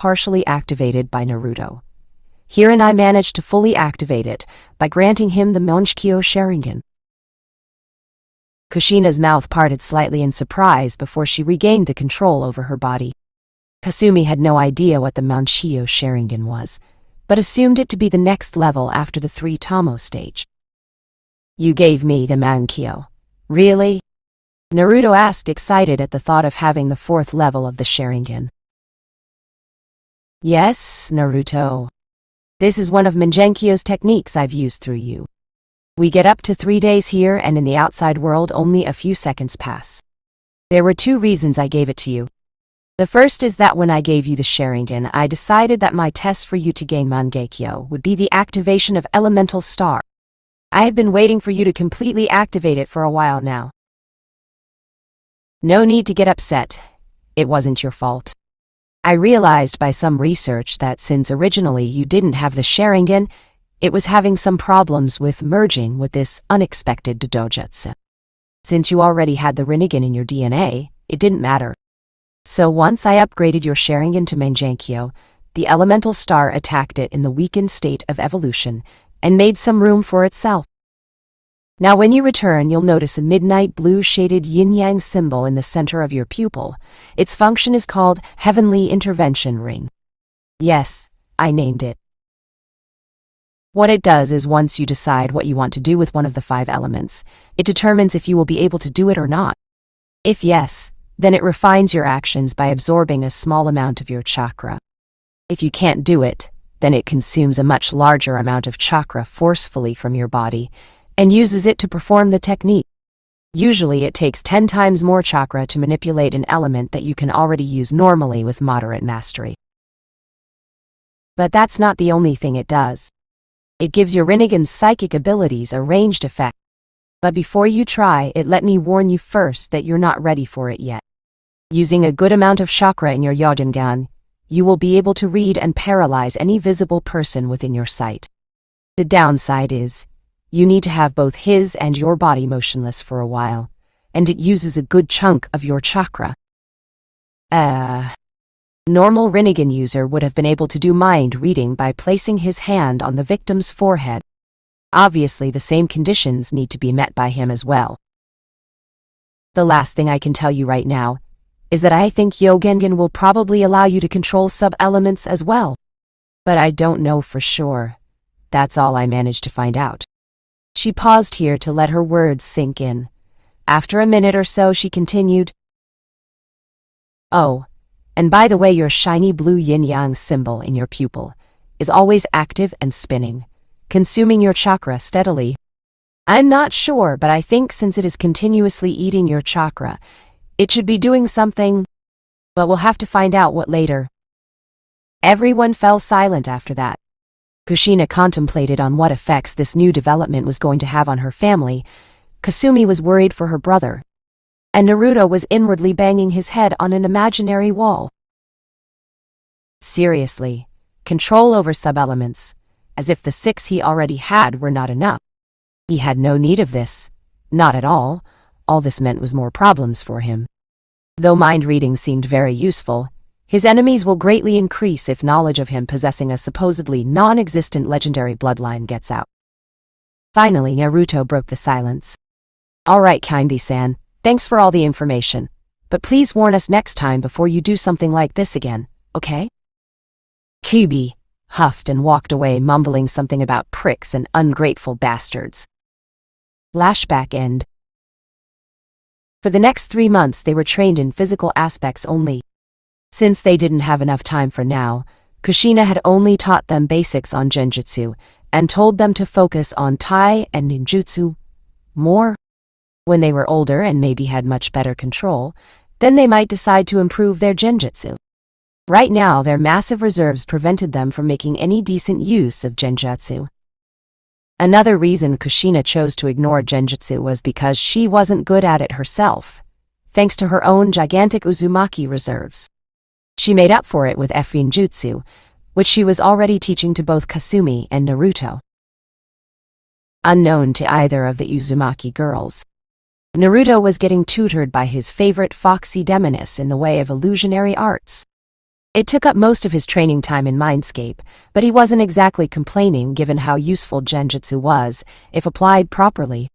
partially activated by Naruto. Herein I managed to fully activate it by granting him the Monchikyo Sharingan. Kushina's mouth parted slightly in surprise before she regained the control over her body. Kasumi had no idea what the Monchikyo Sharingan was, but assumed it to be the next level after the 3 Tamo stage. You gave me the Monchikyo. Really? Naruto asked, excited at the thought of having the 4th level of the Sharingan. Yes, Naruto. This is one of Mongenkyo's techniques I've used through you. We get up to 3 days here, and in the outside world only a few seconds pass. There were 2 reasons I gave it to you. The first is that when I gave you the Sharingan, I decided that my test for you to gain Mangekyo would be the activation of Elemental Star. I have been waiting for you to completely activate it for a while now. No need to get upset. It wasn't your fault. I realized by some research that since originally you didn't have the Sharingan, it was having some problems with merging with this unexpected Dojutsu. Since you already had the Rinnegan in your DNA, it didn't matter. So once I upgraded your Sharingan to Mangenkyo, the elemental star attacked it in the weakened state of evolution and made some room for itself. Now when you return, you'll notice a midnight blue-shaded yin-yang symbol in the center of your pupil. Its function is called Heavenly Intervention Ring. Yes, I named it. What it does is once you decide what you want to do with one of the 5 elements, it determines if you will be able to do it or not. If yes, then it refines your actions by absorbing a small amount of your chakra. If you can't do it, then it consumes a much larger amount of chakra forcefully from your body and uses it to perform the technique. Usually it takes 10 times more chakra to manipulate an element that you can already use normally with moderate mastery. But that's not the only thing it does. It gives your Rinnegan's psychic abilities a ranged effect. But before you try it, let me warn you first that you're not ready for it yet. Using a good amount of chakra in your Yogengan, you will be able to read and paralyze any visible person within your sight. The downside is, you need to have both his and your body motionless for a while, and it uses a good chunk of your chakra. Normal Rinnegan user would have been able to do mind reading by placing his hand on the victim's forehead. Obviously, the same conditions need to be met by him as well. The last thing I can tell you right now is that I think Yogengan will probably allow you to control sub-elements as well. But I don't know for sure. That's all I managed to find out. She paused here to let her words sink in. After a minute or so, she continued. Oh, and by the way, your shiny blue yin-yang symbol in your pupil is always active and spinning, consuming your chakra steadily. I'm not sure, but I think since it is continuously eating your chakra, it should be doing something, but we'll have to find out what later. Everyone fell silent after that. Kushina contemplated on what effects this new development was going to have on her family. Kasumi was worried for her brother, and Naruto was inwardly banging his head on an imaginary wall. Seriously, control over sub-elements, as if the 6 he already had were not enough. He had no need of this, not at all. All this meant was more problems for him. Though mind reading seemed very useful, his enemies will greatly increase if knowledge of him possessing a supposedly non-existent legendary bloodline gets out. Finally, Naruto broke the silence. Alright, Kimbi-san, thanks for all the information, but please warn us next time before you do something like this again, okay? Kyubi huffed and walked away, mumbling something about pricks and ungrateful bastards. Flashback end. For the next 3 months they were trained in physical aspects only. Since they didn't have enough time for now, Kushina had only taught them basics on genjutsu, and told them to focus on tai and ninjutsu more. When they were older and maybe had much better control, then they might decide to improve their genjutsu. Right now their massive reserves prevented them from making any decent use of genjutsu. Another reason Kushina chose to ignore genjutsu was because she wasn't good at it herself, thanks to her own gigantic Uzumaki reserves. She made up for it with Effin Jutsu, which she was already teaching to both Kasumi and Naruto. Unknown to either of the Uzumaki girls, Naruto was getting tutored by his favorite foxy demoness in the way of illusionary arts. It took up most of his training time in Mindscape, but he wasn't exactly complaining given how useful Genjutsu was, if applied properly.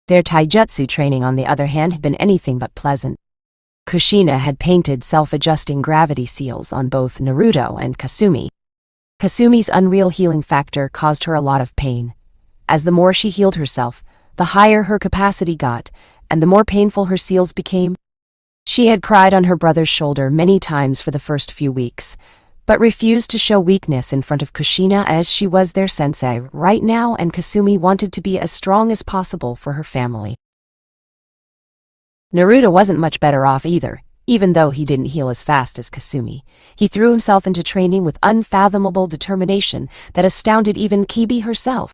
Their taijutsu training, on the other hand, had been anything but pleasant. Kushina had painted self-adjusting gravity seals on both Naruto and Kasumi. Kasumi's unreal healing factor caused her a lot of pain. As the more she healed herself, the higher her capacity got, and the more painful her seals became. She had cried on her brother's shoulder many times for the first few weeks, but refused to show weakness in front of Kushina as she was their sensei right now, and Kasumi wanted to be as strong as possible for her family. Naruto wasn't much better off either. Even though he didn't heal as fast as Kasumi, he threw himself into training with unfathomable determination that astounded even Kibi herself.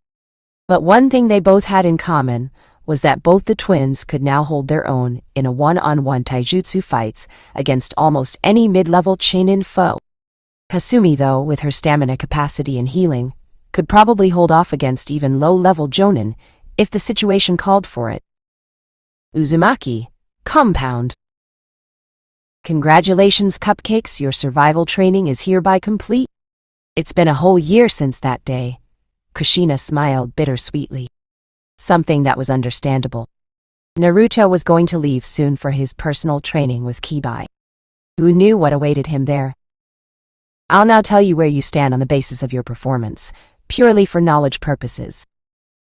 But one thing they both had in common was that both the twins could now hold their own in a one-on-one taijutsu fights against almost any mid-level Chunin foe. Kasumi, though, with her stamina capacity and healing, could probably hold off against even low-level Jonin if the situation called for it. Uzumaki Compound. Congratulations, Cupcakes, your survival training is hereby complete. It's been a whole year since that day. Kushina smiled bittersweetly. Something that was understandable. Naruto was going to leave soon for his personal training with Kibai. Who knew what awaited him there? I'll now tell you where you stand on the basis of your performance, purely for knowledge purposes.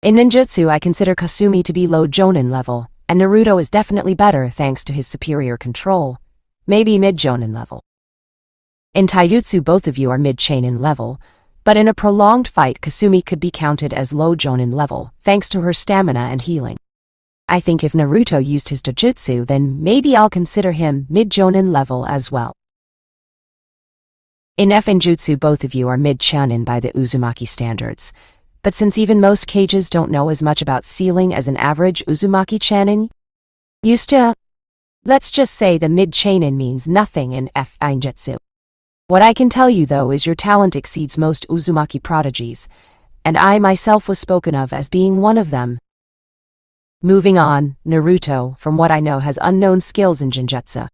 In ninjutsu, I consider Kasumi to be low Jonin level, and Naruto is definitely better thanks to his superior control. Maybe mid-Jonin level. In taijutsu, both of you are mid-Chunin level, but in a prolonged fight, Kasumi could be counted as low Jonin level, thanks to her stamina and healing. I think if Naruto used his Dojutsu, then maybe I'll consider him mid-Jonin level as well. In Jutsu, both of you are mid-Chunin by the Uzumaki standards, but since even most cages don't know as much about sealing as an average Uzumaki Chunin used to, let's just say the mid-Chunin means nothing in Jutsu. What I can tell you, though, is your talent exceeds most Uzumaki prodigies, and I myself was spoken of as being one of them. Moving on, Naruto, from what I know, has unknown skills in Genjutsu.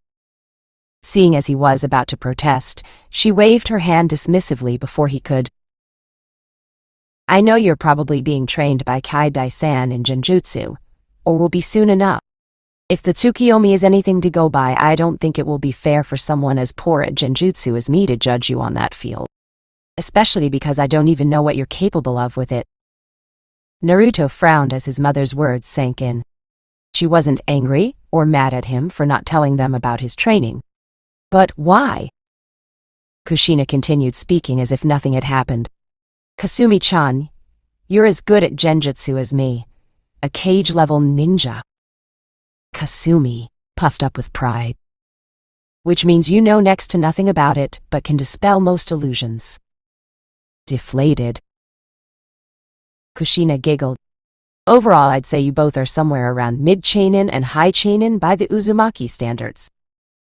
Seeing as he was about to protest, she waved her hand dismissively before he could. I know you're probably being trained by Kaibai-san in Genjutsu, or will be soon enough. If the Tsukiyomi is anything to go by, I don't think it will be fair for someone as poor at Genjutsu as me to judge you on that field. Especially because I don't even know what you're capable of with it. Naruto frowned as his mother's words sank in. She wasn't angry or mad at him for not telling them about his training. But why? Kushina continued, speaking as if nothing had happened. Kasumi-chan, you're as good at Genjutsu as me. A cage-level ninja. Kasumi puffed up with pride. Which means you know next to nothing about it, but can dispel most illusions. Deflated. Kushina giggled. Overall, I'd say you both are somewhere around mid-Chunin and high Chunin by the Uzumaki standards.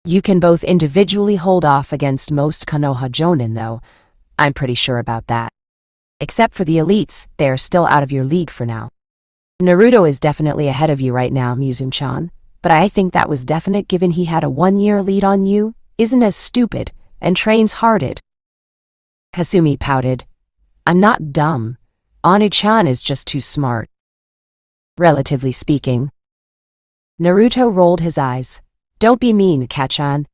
You can both individually hold off against most Konoha Jonin, though. I'm pretty sure about that. Except for the elites, they are still out of your league for now. Naruto is definitely ahead of you right now, Muzum-chan, but I think that was definite given he had a 1-year lead on you, isn't as stupid, and trains harded. Kasumi pouted. I'm not dumb. Anu-chan is just too smart. Relatively speaking. Naruto rolled his eyes. Don't be mean, Kachan.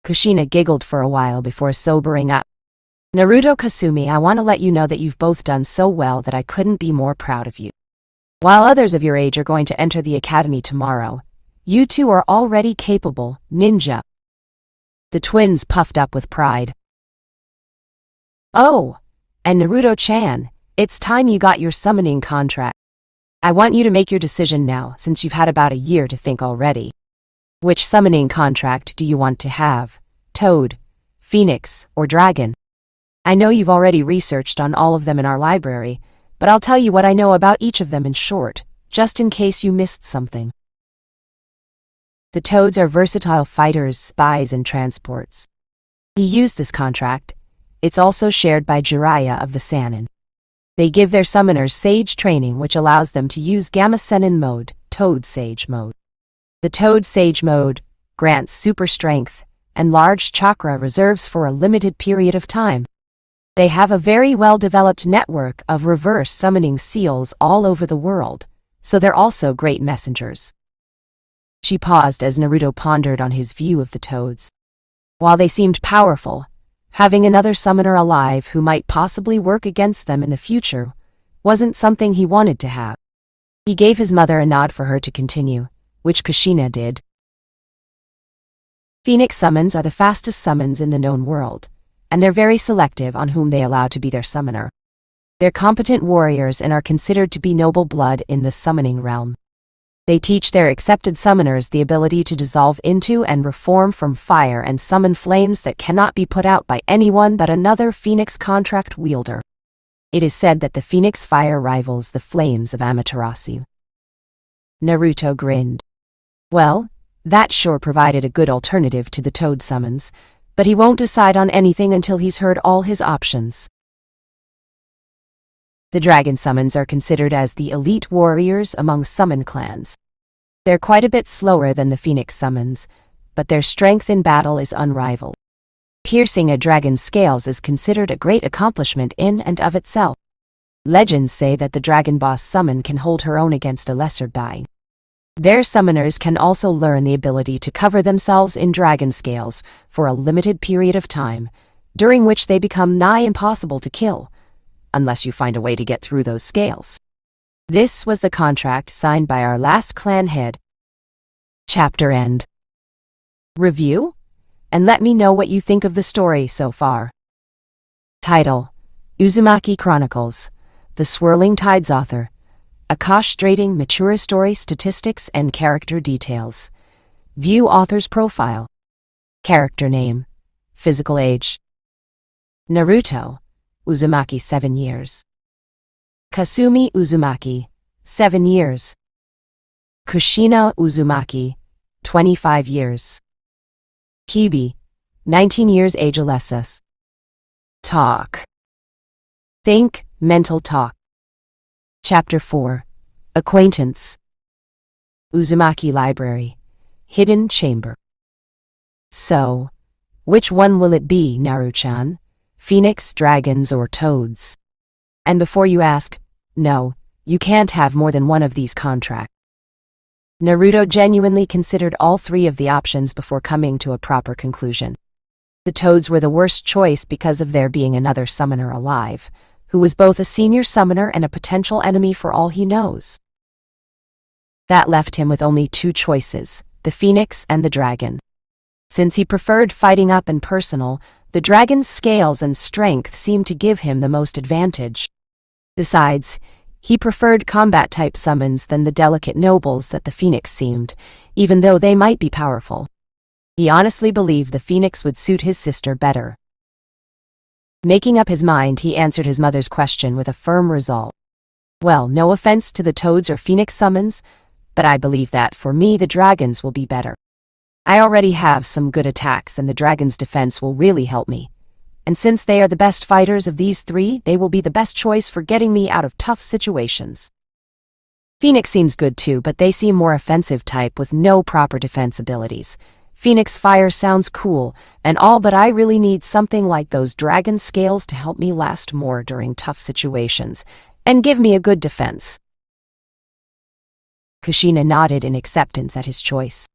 Kushina giggled for a while before sobering up. Naruto, Kasumi, I want to let you know that you've both done so well that I couldn't be more proud of you. While others of your age are going to enter the academy tomorrow, you two are already capable ninja. The twins puffed up with pride. Oh, and Naruto-chan, it's time you got your summoning contract. I want you to make your decision now, since you've had about a year to think already. Which summoning contract do you want to have? Toad, Phoenix, or Dragon? I know you've already researched on all of them in our library, but I'll tell you what I know about each of them in short, just in case you missed something. The Toads are versatile fighters, spies, and transports. You use this contract. It's also shared by Jiraiya of the Sannin. They give their summoners Sage training, which allows them to use Gamma Sennin mode, Toad Sage mode. The Toad Sage mode grants super strength, and large chakra reserves for a limited period of time. They have a very well-developed network of reverse summoning seals all over the world, so they're also great messengers. She paused as Naruto pondered on his view of the toads. While they seemed powerful, having another summoner alive who might possibly work against them in the future wasn't something he wanted to have. He gave his mother a nod for her to continue, which Kushina did. Phoenix summons are the fastest summons in the known world, and they're very selective on whom they allow to be their summoner. They're competent warriors and are considered to be noble blood in the summoning realm. They teach their accepted summoners the ability to dissolve into and reform from fire and summon flames that cannot be put out by anyone but another Phoenix contract wielder. It is said that the Phoenix fire rivals the flames of Amaterasu. Naruto grinned. Well, that sure provided a good alternative to the toad summons, but he won't decide on anything until he's heard all his options. The dragon summons are considered as the elite warriors among summon clans. They're quite a bit slower than the Phoenix summons, but their strength in battle is unrivaled. Piercing a dragon's scales is considered a great accomplishment in and of itself. Legends say that the dragon boss summon can hold her own against a lesser being. Their summoners can also learn the ability to cover themselves in dragon scales for a limited period of time, during which they become nigh impossible to kill, unless you find a way to get through those scales. This was the contract signed by our last clan head. Chapter end. Review? And let me know what you think of the story so far. Title: Uzumaki Chronicles, The Swirling Tides author. Akash-drating mature story statistics and character details. View author's profile. Character name. Physical age. Naruto Uzumaki 7 years. Kasumi Uzumaki 7 years. Kushina Uzumaki 25 years. Kibi 19 years age. Alessas. Talk. Think, mental talk. Chapter 4. Acquaintance. Uzumaki Library. Hidden Chamber. So, which one will it be, Naru-chan? Phoenix, dragons, or toads? And before you ask, no, you can't have more than one of these contracts. Naruto genuinely considered all three of the options before coming to a proper conclusion. The toads were the worst choice because of there being another summoner alive, who was both a senior summoner and a potential enemy for all he knows. That left him with only two choices, the Phoenix and the dragon. Since he preferred fighting up and personal, the dragon's scales and strength seemed to give him the most advantage. Besides, he preferred combat-type summons than the delicate nobles that the Phoenix seemed, even though they might be powerful. He honestly believed the Phoenix would suit his sister better. Making up his mind, he answered his mother's question with a firm resolve. Well, no offense to the toads or Phoenix summons, but I believe that, for me, the dragons will be better. I already have some good attacks and the dragon's defense will really help me. And since they are the best fighters of these three, they will be the best choice for getting me out of tough situations. Phoenix seems good too, but they seem more offensive type with no proper defense abilities. Phoenix fire sounds cool and all, but I really need something like those dragon scales to help me last more during tough situations and give me a good defense. Kushina nodded in acceptance at his choice.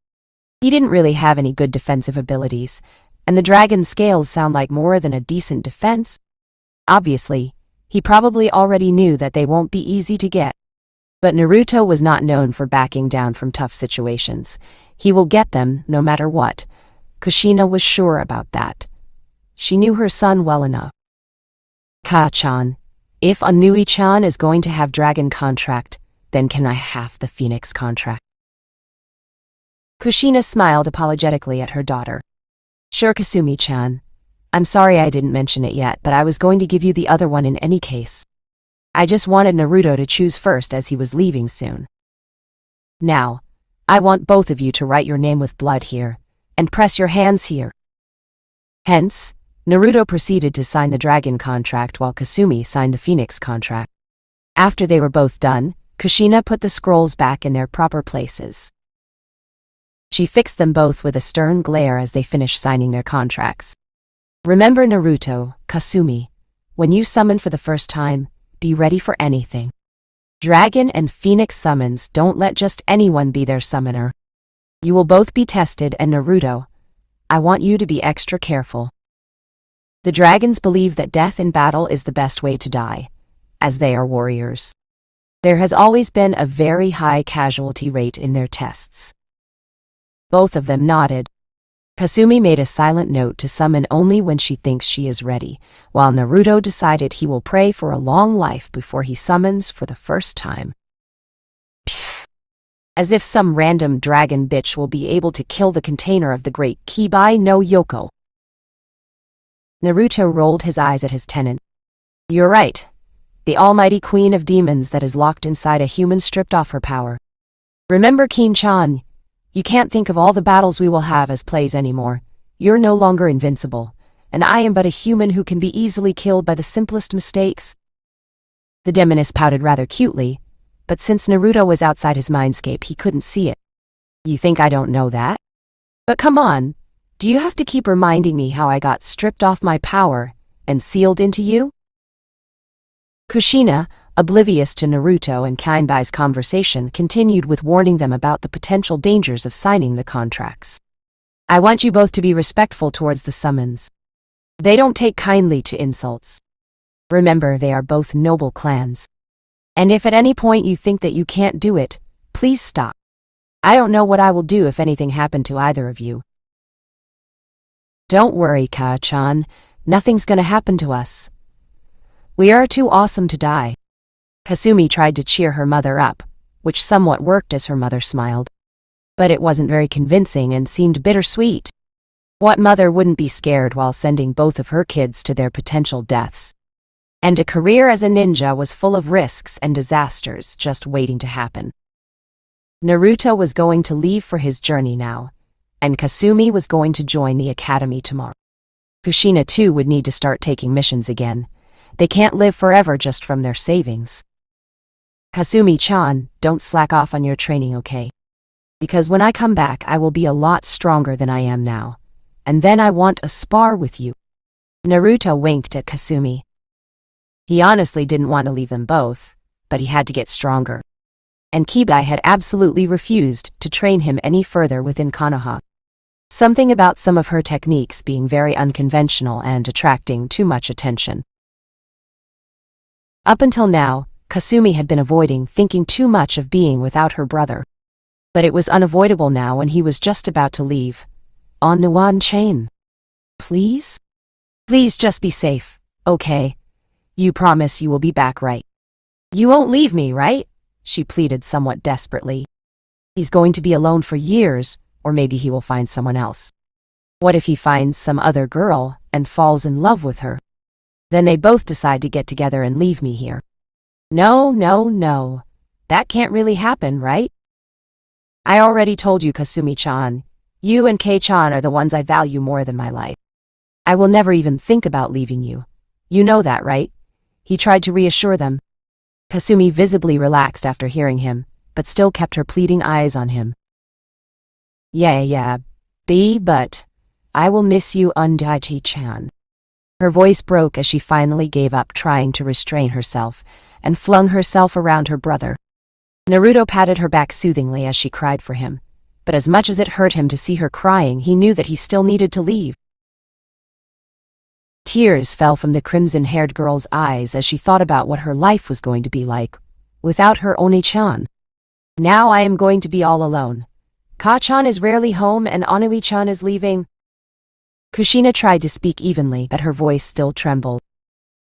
He didn't really have any good defensive abilities, and the dragon scales sound like more than a decent defense. Obviously, he probably already knew that they won't be easy to get. But Naruto was not known for backing down from tough situations. He will get them no matter what. Kushina was sure about that. She knew her son well enough. Ka-chan, if Anui-chan is going to have dragon contract, then can I have the Phoenix contract? Kushina smiled apologetically at her daughter. Sure, Kasumi-chan. I'm sorry I didn't mention it yet, but I was going to give you the other one in any case. I just wanted Naruto to choose first as he was leaving soon. Now, I want both of you to write your name with blood here, and press your hands here. Hence, Naruto proceeded to sign the dragon contract while Kasumi signed the Phoenix contract. After they were both done, Kushina put the scrolls back in their proper places. She fixed them both with a stern glare as they finished signing their contracts. Remember Naruto, Kasumi. When you summon for the first time, be ready for anything. Dragon and Phoenix summons don't let just anyone be their summoner. You will both be tested, and Naruto, I want you to be extra careful. The dragons believe that death in battle is the best way to die, as they are warriors. There has always been a very high casualty rate in their tests. Both of them nodded. Kasumi made a silent note to summon only when she thinks she is ready, while Naruto decided he will pray for a long life before he summons for the first time. Pfft. As if some random dragon bitch will be able to kill the container of the great Kibai no Yoko. Naruto rolled his eyes at his tenant. You're right. The almighty queen of demons that is locked inside a human stripped off her power. Remember, Kin-chan, you can't think of all the battles we will have as plays anymore. You're no longer invincible, and I am but a human who can be easily killed by the simplest mistakes. The demoness pouted rather cutely, but since Naruto was outside his mindscape, he couldn't see it. You think I don't know that? But come on, do you have to keep reminding me how I got stripped off my power and sealed into you? Kushina, oblivious to Naruto and Kinbai's conversation, continued with warning them about the potential dangers of signing the contracts. I want you both to be respectful towards the summons. They don't take kindly to insults. Remember, they are both noble clans. And if at any point you think that you can't do it, please stop. I don't know what I will do if anything happened to either of you. Don't worry, Ka-chan. Nothing's gonna happen to us. We are too awesome to die. Kasumi tried to cheer her mother up, which somewhat worked as her mother smiled. But it wasn't very convincing and seemed bittersweet. What mother wouldn't be scared while sending both of her kids to their potential deaths? And a career as a ninja was full of risks and disasters just waiting to happen. Naruto was going to leave for his journey now, and Kasumi was going to join the academy tomorrow. Kushina too would need to start taking missions again. They can't live forever just from their savings. Kasumi-chan, don't slack off on your training, okay? Because when I come back, I will be a lot stronger than I am now. And then I want a spar with you. Naruto winked at Kasumi. He honestly didn't want to leave them both, but he had to get stronger. And Kibai had absolutely refused to train him any further within Konoha. Something about some of her techniques being very unconventional and attracting too much attention. Up until now, Kasumi had been avoiding thinking too much of being without her brother. But it was unavoidable now when he was just about to leave. On Nuan Chain. Please? Please just be safe, okay? You promise you will be back, right? You won't leave me, right? She pleaded somewhat desperately. He's going to be alone for years, or maybe he will find someone else. What if he finds some other girl and falls in love with her? Then they both decide to get together and leave me here. No. That can't really happen, right? I already told you, Kasumi-chan. You and Kei-chan are the ones I value more than my life. I will never even think about leaving you. You know that, right? He tried to reassure them. Kasumi visibly relaxed after hearing him, but still kept her pleading eyes on him. Yeah, but I will miss you, Undaichi-chan. Her voice broke as she finally gave up trying to restrain herself and flung herself around her brother. Naruto patted her back soothingly as she cried for him, but as much as it hurt him to see her crying, he knew that he still needed to leave. Tears fell from the crimson-haired girl's eyes as she thought about what her life was going to be like without her Oni-chan. Now I am going to be all alone. Ka-chan is rarely home and Onui-chan is leaving. Kushina tried to speak evenly, but her voice still trembled.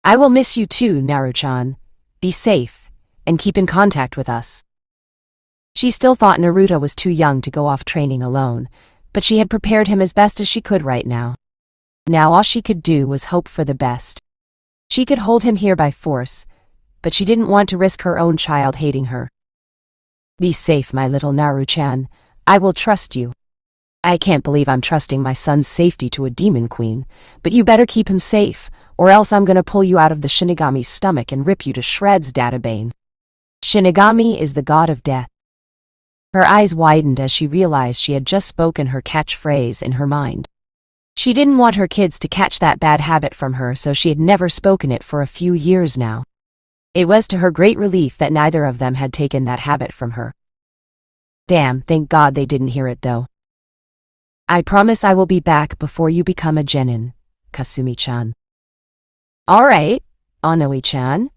I will miss you too, Naru-chan. Be safe, and keep in contact with us. She still thought Naruto was too young to go off training alone, but she had prepared him as best as she could right now. Now all she could do was hope for the best. She could hold him here by force, but she didn't want to risk her own child hating her. Be safe, my little Naru-chan. I will trust you. I can't believe I'm trusting my son's safety to a demon queen, but you better keep him safe, or else I'm gonna pull you out of the Shinigami's stomach and rip you to shreds, Databane. Shinigami is the god of death. Her eyes widened as she realized she had just spoken her catchphrase in her mind. She didn't want her kids to catch that bad habit from her, so she had never spoken it for a few years now. It was to her great relief that neither of them had taken that habit from her. Damn, thank God they didn't hear it though. I promise I will be back before you become a genin, Kasumi-chan. Alright, Onoi-chan.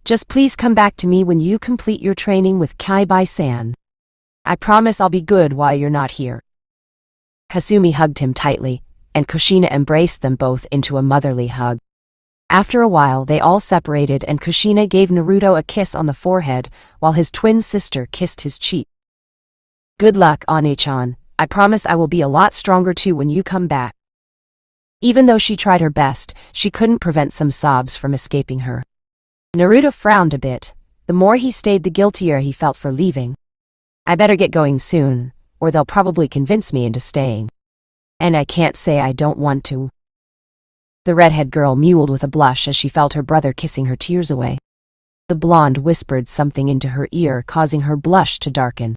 Just please come back to me when you complete your training with Kaibai-san. I promise I'll be good while you're not here. Kasumi hugged him tightly, and Kushina embraced them both into a motherly hug. After a while, they all separated and Kushina gave Naruto a kiss on the forehead while his twin sister kissed his cheek. Good luck, Ane-chan. I promise I will be a lot stronger too when you come back. Even though she tried her best, she couldn't prevent some sobs from escaping her. Naruto frowned a bit. The more he stayed, the guiltier he felt for leaving. I better get going soon, or they'll probably convince me into staying. And I can't say I don't want to. The redhead girl mewed with a blush as she felt her brother kissing her tears away. The blonde whispered something into her ear, causing her blush to darken.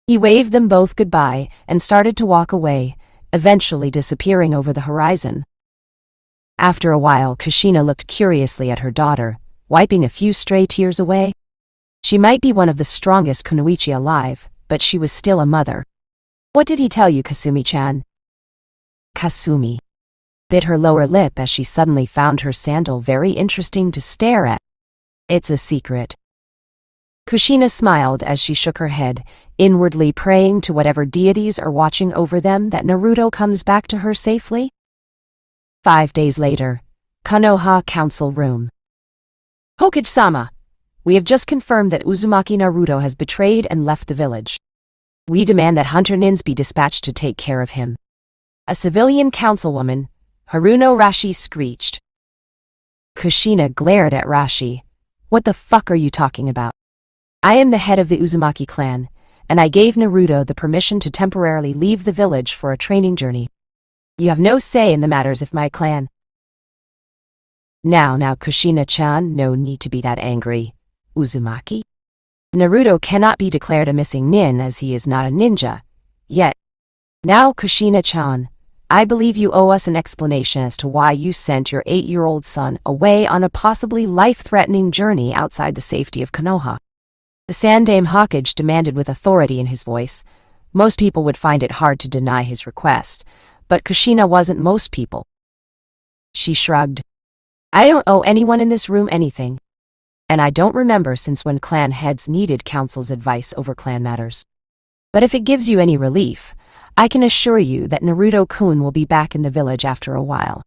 He waved them both goodbye and started to walk away, eventually disappearing over the horizon. After a while, Kushina looked curiously at her daughter, wiping a few stray tears away. She might be one of the strongest kunoichi alive, but she was still a mother. What did he tell you, Kasumi-chan? Kasumi bit her lower lip as she suddenly found her sandal very interesting to stare at. It's a secret. Kushina smiled as she shook her head, inwardly praying to whatever deities are watching over them that Naruto comes back to her safely. 5 days later, Konoha Council Room. Hokage-sama, we have just confirmed that Uzumaki Naruto has betrayed and left the village. We demand that Hunter Nins be dispatched to take care of him. A civilian councilwoman, Haruno Rashi, screeched. Kushina glared at Rashi. What the fuck are you talking about? I am the head of the Uzumaki clan, and I gave Naruto the permission to temporarily leave the village for a training journey. You have no say in the matters of my clan. Now, Kushina-chan, no need to be that angry. Uzumaki? Naruto cannot be declared a missing nin as he is not a ninja. Yet. Now, Kushina-chan, I believe you owe us an explanation as to why you sent your 8-year-old son away on a possibly life-threatening journey outside the safety of Konoha. The Sandaime Hokage demanded with authority in his voice. Most people would find it hard to deny his request, but Kushina wasn't most people. She shrugged. I don't owe anyone in this room anything. And I don't remember since when clan heads needed council's advice over clan matters. But if it gives you any relief, I can assure you that Naruto-kun will be back in the village after a while.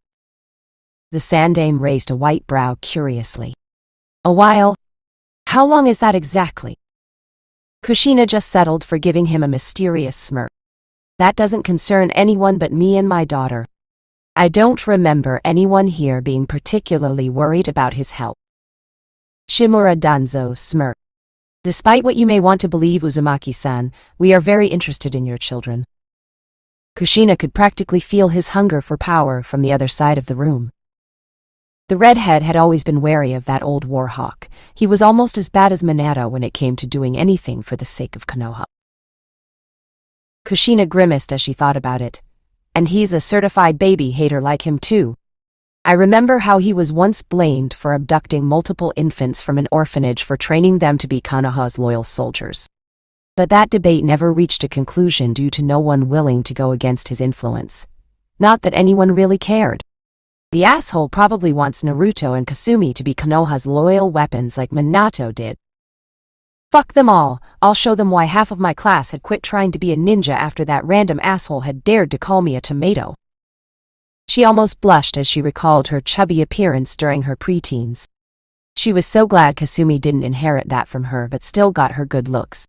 The Sandaime raised a white brow curiously. A while? How long is that exactly? Kushina just settled for giving him a mysterious smirk. That doesn't concern anyone but me and my daughter. I don't remember anyone here being particularly worried about his health. Shimura Danzo smirked. Despite what you may want to believe, Uzumaki-san, we are very interested in your children. Kushina could practically feel his hunger for power from the other side of the room. The redhead had always been wary of that old warhawk. He was almost as bad as Minato when it came to doing anything for the sake of Konoha. Kushina grimaced as she thought about it. And he's a certified baby hater like him too. I remember how he was once blamed for abducting multiple infants from an orphanage for training them to be Konoha's loyal soldiers. But that debate never reached a conclusion due to no one willing to go against his influence. Not that anyone really cared. The asshole probably wants Naruto and Kasumi to be Konoha's loyal weapons like Minato did. Fuck them all, I'll show them why half of my class had quit trying to be a ninja after that random asshole had dared to call me a tomato. She almost blushed as she recalled her chubby appearance during her preteens. She was so glad Kasumi didn't inherit that from her but still got her good looks.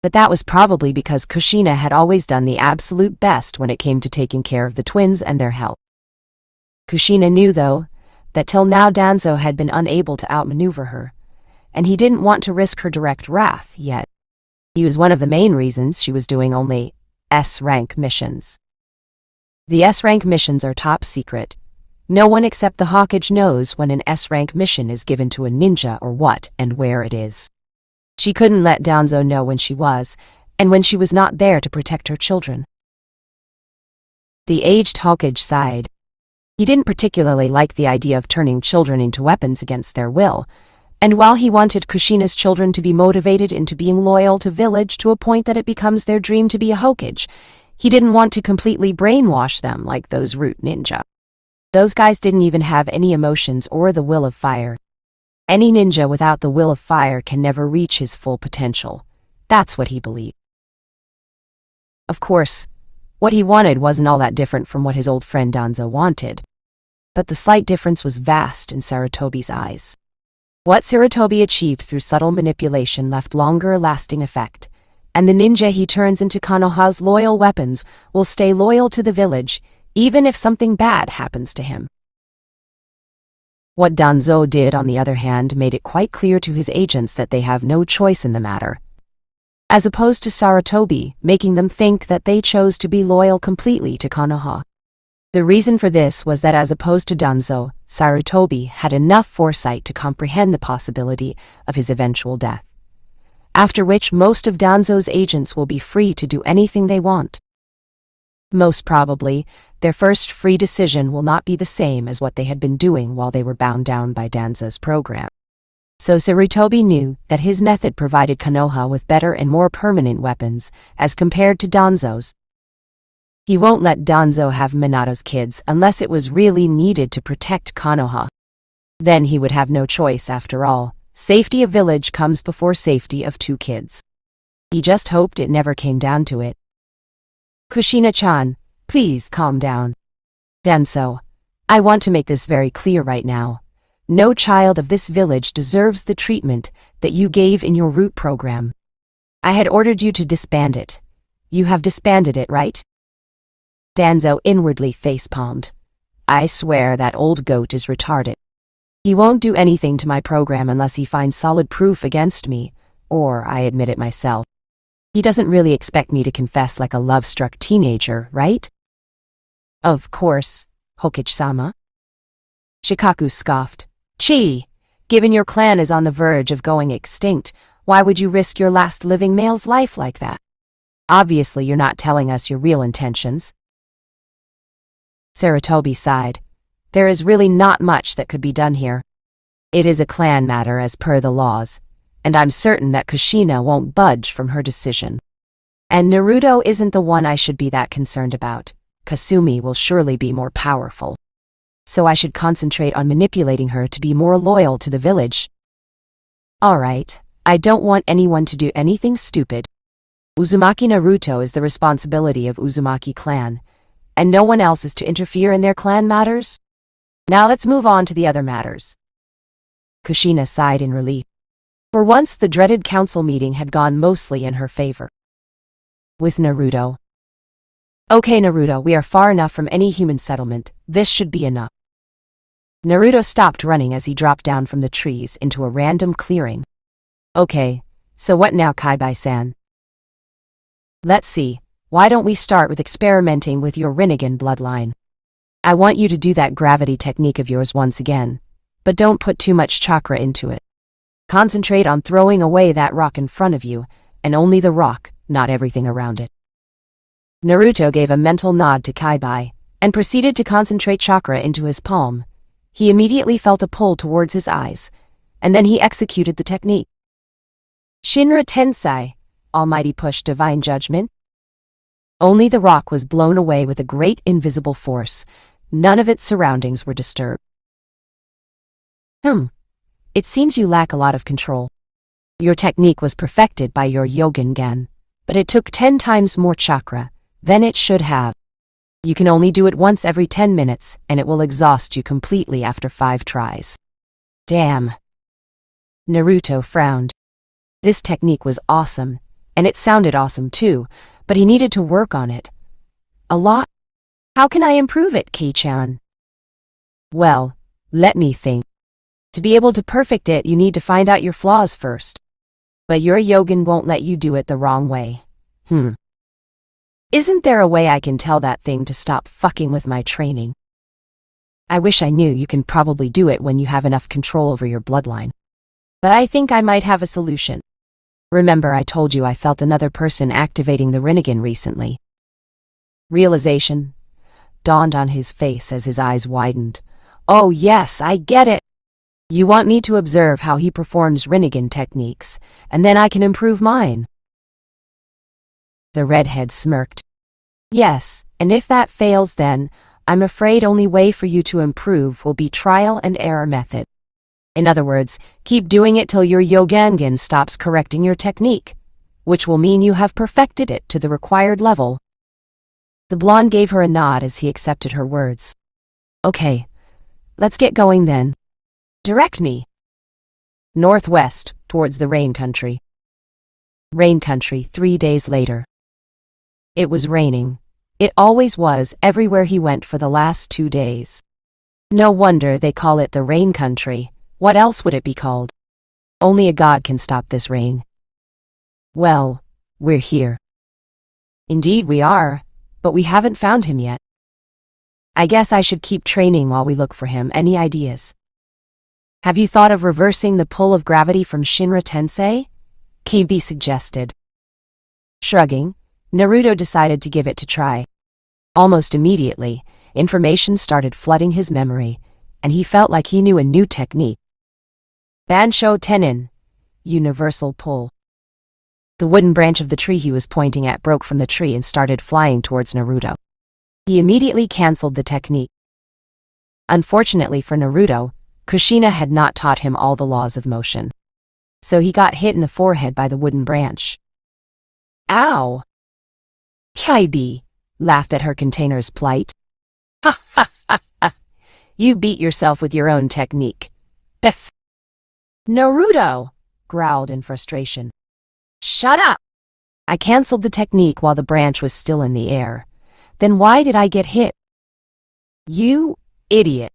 But that was probably because Kushina had always done the absolute best when it came to taking care of the twins and their health. Kushina knew, though, that till now Danzo had been unable to outmaneuver her, and he didn't want to risk her direct wrath yet. He was one of the main reasons she was doing only S-rank missions. The S-rank missions are top secret. No one except the Hokage knows when an S-rank mission is given to a ninja or what and where it is. She couldn't let Danzo know when she was, and when she was not there to protect her children. The aged Hokage sighed. He didn't particularly like the idea of turning children into weapons against their will, and while he wanted Kushina's children to be motivated into being loyal to village to a point that it becomes their dream to be a Hokage, he didn't want to completely brainwash them like those root ninja. Those guys didn't even have any emotions or the will of fire. Any ninja without the will of fire can never reach his full potential. That's what he believed. Of course, what he wanted wasn't all that different from what his old friend Danzo wanted. But the slight difference was vast in Sarutobi's eyes. What Sarutobi achieved through subtle manipulation left longer-lasting effect, and the ninja he turns into Konoha's loyal weapons will stay loyal to the village, even if something bad happens to him. What Danzo did, on the other hand, made it quite clear to his agents that they have no choice in the matter, as opposed to Sarutobi, making them think that they chose to be loyal completely to Konoha. The reason for this was that, as opposed to Danzo, Sarutobi had enough foresight to comprehend the possibility of his eventual death, after which most of Danzo's agents will be free to do anything they want. Most probably, their first free decision will not be the same as what they had been doing while they were bound down by Danzo's program. So Sarutobi knew that his method provided Konoha with better and more permanent weapons as compared to Danzo's. He won't let Danzo have Minato's kids unless it was really needed to protect Konoha. Then he would have no choice after all. Safety of village comes before safety of two kids. He just hoped it never came down to it. Kushina-chan, please calm down. Danzo, I want to make this very clear right now. No child of this village deserves the treatment that you gave in your root program. I had ordered you to disband it. You have disbanded it, right? Danzo inwardly facepalmed. I swear that old goat is retarded. He won't do anything to my program unless he finds solid proof against me, or I admit it myself. He doesn't really expect me to confess like a love-struck teenager, right? Of course, Hokage-sama. Shikaku scoffed. Chi, given your clan is on the verge of going extinct, why would you risk your last living male's life like that? Obviously you're not telling us your real intentions. Sarutobi sighed. There is really not much that could be done here. It is a clan matter as per the laws, and I'm certain that Kushina won't budge from her decision. And Naruto isn't the one I should be that concerned about. Kasumi will surely be more powerful. So I should concentrate on manipulating her to be more loyal to the village. Alright, I don't want anyone to do anything stupid. Uzumaki Naruto is the responsibility of Uzumaki clan, and no one else is to interfere in their clan matters? Now let's move on to the other matters. Kushina sighed in relief. For once the dreaded council meeting had gone mostly in her favor. With Naruto. Okay Naruto, we are far enough from any human settlement. This should be enough. Naruto stopped running as he dropped down from the trees into a random clearing. Okay, so what now, Kaibai-san? Let's see, why don't we start with experimenting with your Rinnegan bloodline? I want you to do that gravity technique of yours once again, but don't put too much chakra into it. Concentrate on throwing away that rock in front of you, and only the rock, not everything around it. Naruto gave a mental nod to Kaibai, and proceeded to concentrate chakra into his palm. He immediately felt a pull towards his eyes, and then he executed the technique. Shinra Tensei, Almighty Push Divine Judgment. Only the rock was blown away with a great invisible force. None of its surroundings were disturbed. It seems you lack a lot of control. Your technique was perfected by your Yogengan, but it took 10 times more chakra than it should have. You can only do it once every 10 minutes, and it will exhaust you completely after 5 tries. Damn. Naruto frowned. This technique was awesome, and it sounded awesome too, but he needed to work on it. A lot? How can I improve it, Ki-chan? Well, let me think. To be able to perfect it, you need to find out your flaws first. But your Yogen won't let you do it the wrong way. Isn't there a way I can tell that thing to stop fucking with my training? I wish I knew. You can probably do it when you have enough control over your bloodline. But I think I might have a solution. Remember I told you I felt another person activating the Rinnegan recently. Realization dawned on his face as his eyes widened. Oh yes, I get it. You want me to observe how he performs Rinnegan techniques, and then I can improve mine. The redhead smirked. Yes, and if that fails then, I'm afraid only way for you to improve will be trial and error method. In other words, keep doing it till your Yogengan stops correcting your technique, which will mean you have perfected it to the required level. The blonde gave her a nod as he accepted her words. Okay, let's get going then. Direct me. Northwest, towards the rain country. Rain country 3 days later. It was raining. It always was everywhere he went for the last 2 days. No wonder they call it the rain country. What else would it be called? Only a god can stop this rain. Well, we're here. Indeed we are, but we haven't found him yet. I guess I should keep training while we look for him. Any ideas? Have you thought of reversing the pull of gravity from Shinra Tensei? KB suggested. Shrugging, Naruto decided to give it a try. Almost immediately, information started flooding his memory, and he felt like he knew a new technique. Bansho Tenin, universal pull. The wooden branch of the tree he was pointing at broke from the tree and started flying towards Naruto. He immediately cancelled the technique. Unfortunately for Naruto, Kushina had not taught him all the laws of motion. So he got hit in the forehead by the wooden branch. Ow! Kybi laughed at her container's plight. Ha ha ha ha! You beat yourself with your own technique. Biff! Naruto! Growled in frustration. Shut up! I cancelled the technique while the branch was still in the air. Then why did I get hit? You idiot!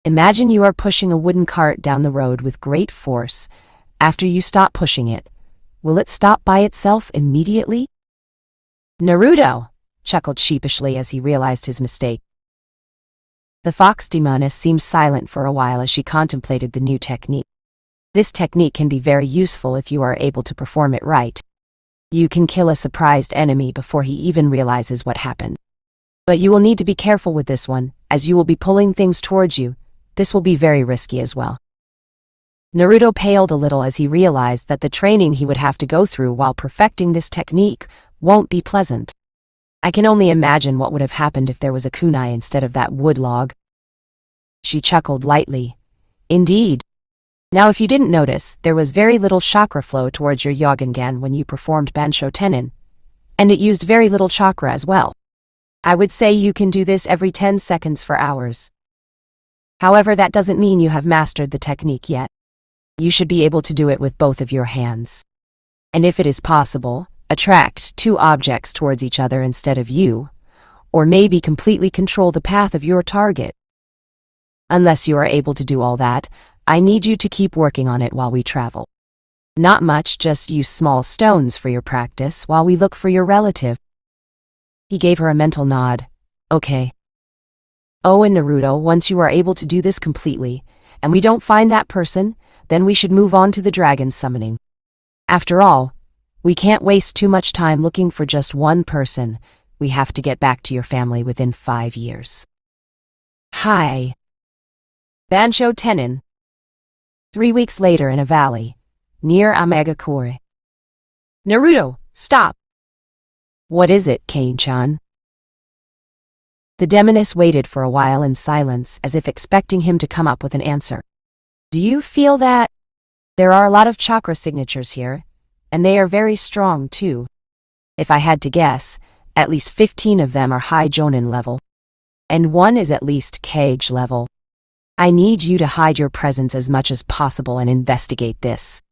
Imagine you are pushing a wooden cart down the road with great force. After you stop pushing it, will it stop by itself immediately? Naruto! Chuckled sheepishly as he realized his mistake. The fox demoness seemed silent for a while as she contemplated the new technique. This technique can be very useful if you are able to perform it right. You can kill a surprised enemy before he even realizes what happened. But you will need to be careful with this one, as you will be pulling things towards you. This will be very risky as well. Naruto paled a little as he realized that the training he would have to go through while perfecting this technique won't be pleasant. I can only imagine what would have happened if there was a kunai instead of that wood log. She chuckled lightly. Indeed. Now if you didn't notice, there was very little chakra flow towards your Yogengan when you performed Bansho Tenin, and it used very little chakra as well. I would say you can do this every 10 seconds for hours. However, that doesn't mean you have mastered the technique yet. You should be able to do it with both of your hands. And if it is possible, attract 2 objects towards each other instead of you, or maybe completely control the path of your target. Unless you are able to do all that, I need you to keep working on it while we travel. Not much, just use small stones for your practice while we look for your relative. He gave her a mental nod. Okay. Oh, and Naruto, once you are able to do this completely, and we don't find that person, then we should move on to the dragon summoning. After all, we can't waste too much time looking for just one person. We have to get back to your family within 5 years. Hi. Bansho Tenin. 3 weeks later in a valley, near Amagakure. Naruto, stop! What is it, Kane-chan? The demoness waited for a while in silence as if expecting him to come up with an answer. Do you feel that? There are a lot of chakra signatures here, and they are very strong too. If I had to guess, at least 15 of them are high Jonin level, and one is at least Kage level. I need you to hide your presence as much as possible and investigate this.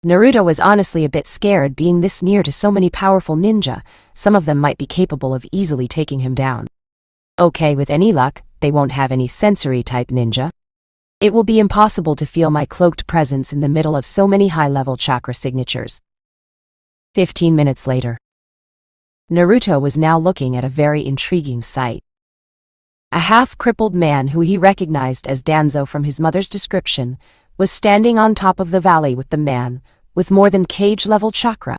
Naruto was honestly a bit scared being this near to so many powerful ninja. Some of them might be capable of easily taking him down. Okay, with any luck, they won't have any sensory-type ninja. It will be impossible to feel my cloaked presence in the middle of so many high-level chakra signatures. 15 minutes later. Naruto was now looking at a very intriguing sight. A half-crippled man who he recognized as Danzo from his mother's description was standing on top of the valley with the man with more than cage-level chakra.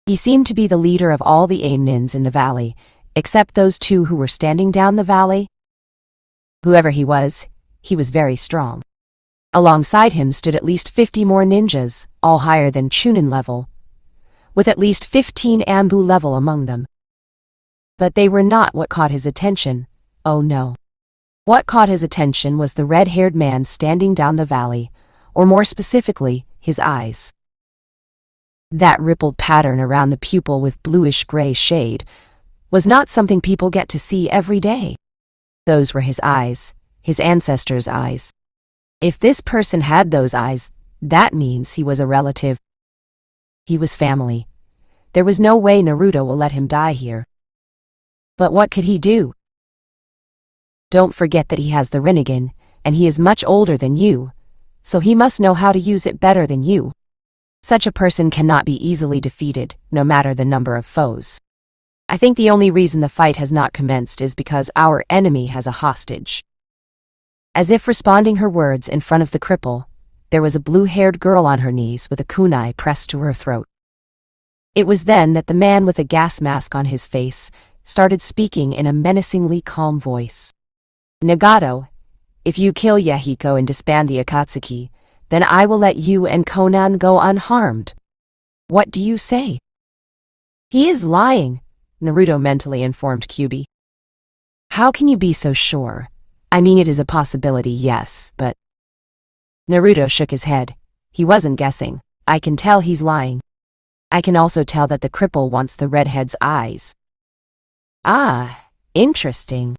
He seemed to be the leader of all the Ainins in the valley, except those two who were standing down the valley. Whoever he was very strong. Alongside him stood at least 50 more ninjas, all higher than Chunin level, with at least 15 Ambu level among them. But they were not what caught his attention. Oh no. What caught his attention was the red-haired man standing down the valley, or more specifically, his eyes. That rippled pattern around the pupil with bluish-gray shade was not something people get to see every day. Those were his eyes, his ancestors' eyes. If this person had those eyes, that means he was a relative. He was family. There was no way Naruto will let him die here. But what could he do? Don't forget that he has the Rinnegan, and he is much older than you, so he must know how to use it better than you. Such a person cannot be easily defeated, no matter the number of foes. I think the only reason the fight has not commenced is because our enemy has a hostage. As if responding her words in front of the cripple, there was a blue-haired girl on her knees with a kunai pressed to her throat. It was then that the man with a gas mask on his face started speaking in a menacingly calm voice. Nagato, if you kill Yahiko and disband the Akatsuki, then I will let you and Conan go unharmed. What do you say? He is lying, Naruto mentally informed Kyuubi. How can you be so sure? I mean, it is a possibility, yes, but... Naruto shook his head. He wasn't guessing. I can tell he's lying. I can also tell that the cripple wants the redhead's eyes. Ah, interesting.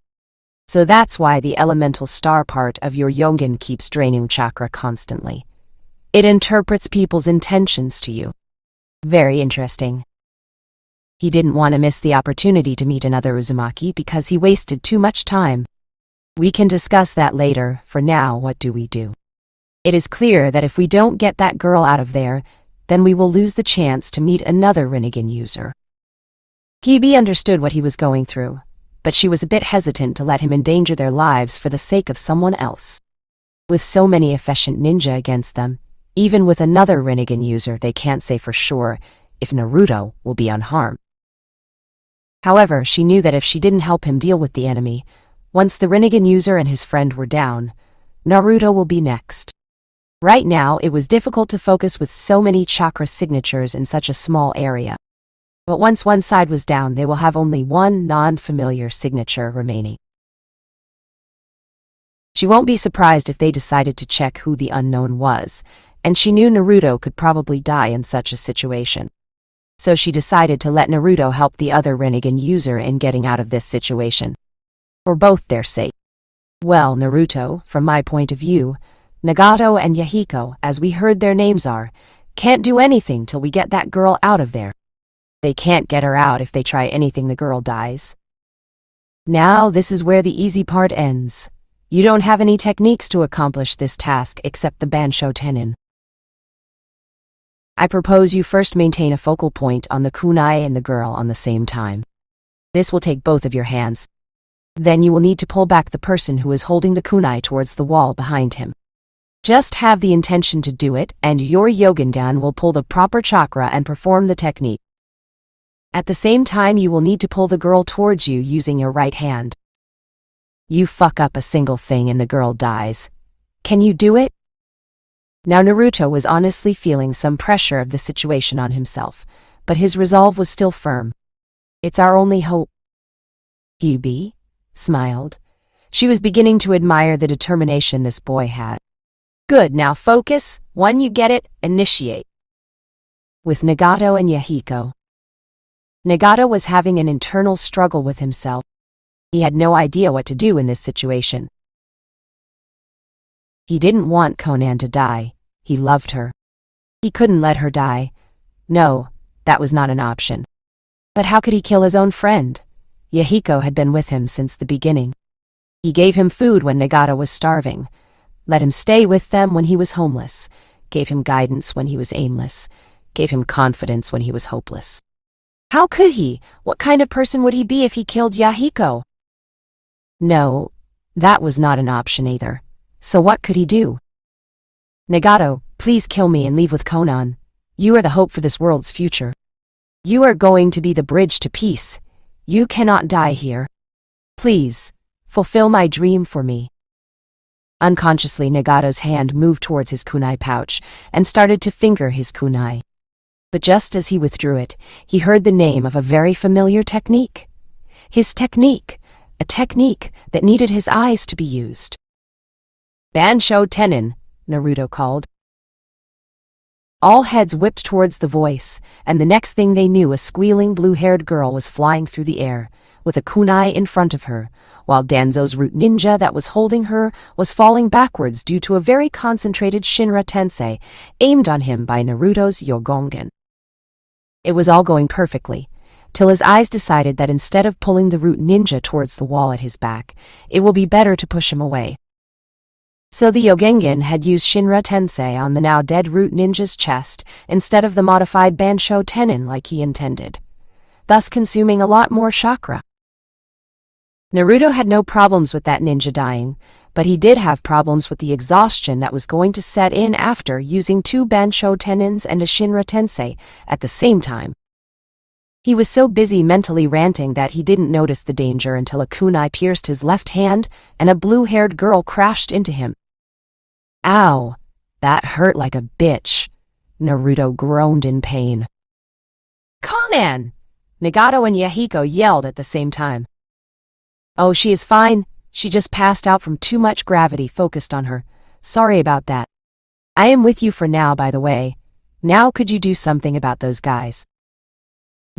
So that's why the elemental star part of your Yogengan keeps draining chakra constantly. It interprets people's intentions to you. Very interesting. He didn't want to miss the opportunity to meet another Uzumaki because he wasted too much time. We can discuss that later. For now, what do we do? It is clear that if we don't get that girl out of there, then we will lose the chance to meet another Rinnegan user. Kyuubi understood what he was going through, but she was a bit hesitant to let him endanger their lives for the sake of someone else. With so many efficient ninja against them, even with another Rinnegan user, they can't say for sure if Naruto will be unharmed. However, she knew that if she didn't help him deal with the enemy, once the Rinnegan user and his friend were down, Naruto will be next. Right now, it was difficult to focus with so many chakra signatures in such a small area. But once one side was down, they will have only one non-familiar signature remaining. She won't be surprised if they decided to check who the unknown was, and she knew Naruto could probably die in such a situation. So she decided to let Naruto help the other Rinnegan user in getting out of this situation. For both their sake. Well, Naruto, from my point of view, Nagato and Yahiko, as we heard their names are, can't do anything till we get that girl out of there. They can't get her out if they try anything, the girl dies. Now this is where the easy part ends. You don't have any techniques to accomplish this task except the Bansho Tenin. I propose you first maintain a focal point on the kunai and the girl on the same time. This will take both of your hands. Then you will need to pull back the person who is holding the kunai towards the wall behind him. Just have the intention to do it, and your Yogengan will pull the proper chakra and perform the technique. At the same time, you will need to pull the girl towards you using your right hand. You fuck up a single thing and the girl dies. Can you do it? Now Naruto was honestly feeling some pressure of the situation on himself, but his resolve was still firm. It's our only hope. Kyuubi smiled. She was beginning to admire the determination this boy had. Good, now focus. When you get it, initiate. With Nagato and Yahiko. Nagato was having an internal struggle with himself. He had no idea what to do in this situation. He didn't want Conan to die. He loved her. He couldn't let her die. No, that was not an option. But how could he kill his own friend? Yahiko had been with him since the beginning. He gave him food when Nagato was starving, let him stay with them when he was homeless, gave him guidance when he was aimless, gave him confidence when he was hopeless. How could he? What kind of person would he be if he killed Yahiko? No, that was not an option either. So what could he do? Nagato, please kill me and leave with Conan. You are the hope for this world's future. You are going to be the bridge to peace. You cannot die here. Please, fulfill my dream for me." Unconsciously, Nagato's hand moved towards his kunai pouch and started to finger his kunai. But just as he withdrew it, he heard the name of a very familiar technique. His technique, a technique that needed his eyes to be used. "Bansho Tenin," Naruto called. All heads whipped towards the voice, and the next thing they knew, a squealing blue-haired girl was flying through the air, with a kunai in front of her, while Danzo's root ninja that was holding her was falling backwards due to a very concentrated Shinra Tensei aimed on him by Naruto's Yogengan. It was all going perfectly, till his eyes decided that instead of pulling the root ninja towards the wall at his back, it will be better to push him away. So the Yogengan had used Shinra Tensei on the now dead root ninja's chest instead of the modified Bansho Tenin like he intended, thus consuming a lot more chakra. Naruto had no problems with that ninja dying, but he did have problems with the exhaustion that was going to set in after using 2 Bansho Tenins and a Shinra Tensei at the same time. He was so busy mentally ranting that he didn't notice the danger until a kunai pierced his left hand and a blue-haired girl crashed into him. "Ow, that hurt like a bitch," Naruto groaned in pain. "Conan!" Nagato and Yahiko yelled at the same time. "Oh, she is fine. She just passed out from too much gravity focused on her. Sorry about that. I am with you for now, by the way. Now could you do something about those guys?"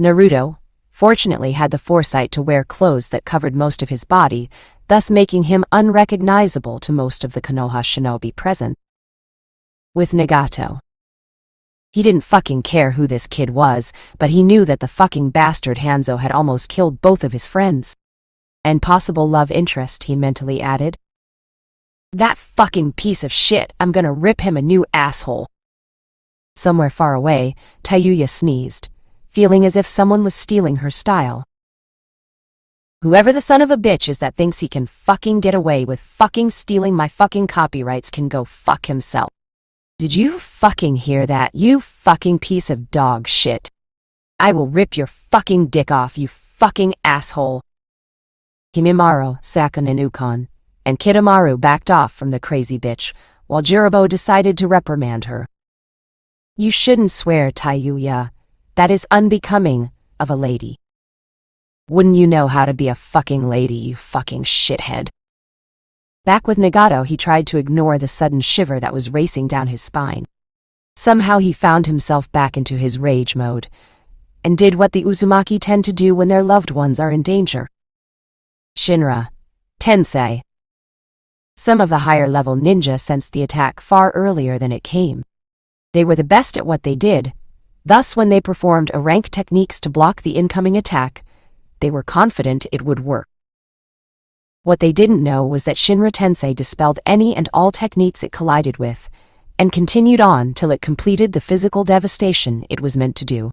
Naruto, fortunately, had the foresight to wear clothes that covered most of his body, thus making him unrecognizable to most of the Konoha shinobi present. With Nagato, he didn't fucking care who this kid was, but he knew that the fucking bastard Hanzo had almost killed both of his friends. And possible love interest, he mentally added. "That fucking piece of shit, I'm gonna rip him a new asshole." Somewhere far away, Tayuya sneezed, feeling as if someone was stealing her style. "Whoever the son of a bitch is that thinks he can fucking get away with fucking stealing my fucking copyrights can go fuck himself. Did you fucking hear that, you fucking piece of dog shit? I will rip your fucking dick off, you fucking asshole." Himemaru, Sakon, and Ukon, and Kidomaru backed off from the crazy bitch, while Jirobo decided to reprimand her. "You shouldn't swear, Tayuya. That is unbecoming of a lady. Wouldn't you know how to be a fucking lady, you fucking shithead?" Back with Nagato, he tried to ignore the sudden shiver that was racing down his spine. Somehow he found himself back into his rage mode, and did what the Uzumaki tend to do when their loved ones are in danger. Shinra Tensei. Some of the higher-level ninja sensed the attack far earlier than it came. They were the best at what they did, thus when they performed rank techniques to block the incoming attack, they were confident it would work. What they didn't know was that Shinra Tensei dispelled any and all techniques it collided with, and continued on till it completed the physical devastation it was meant to do.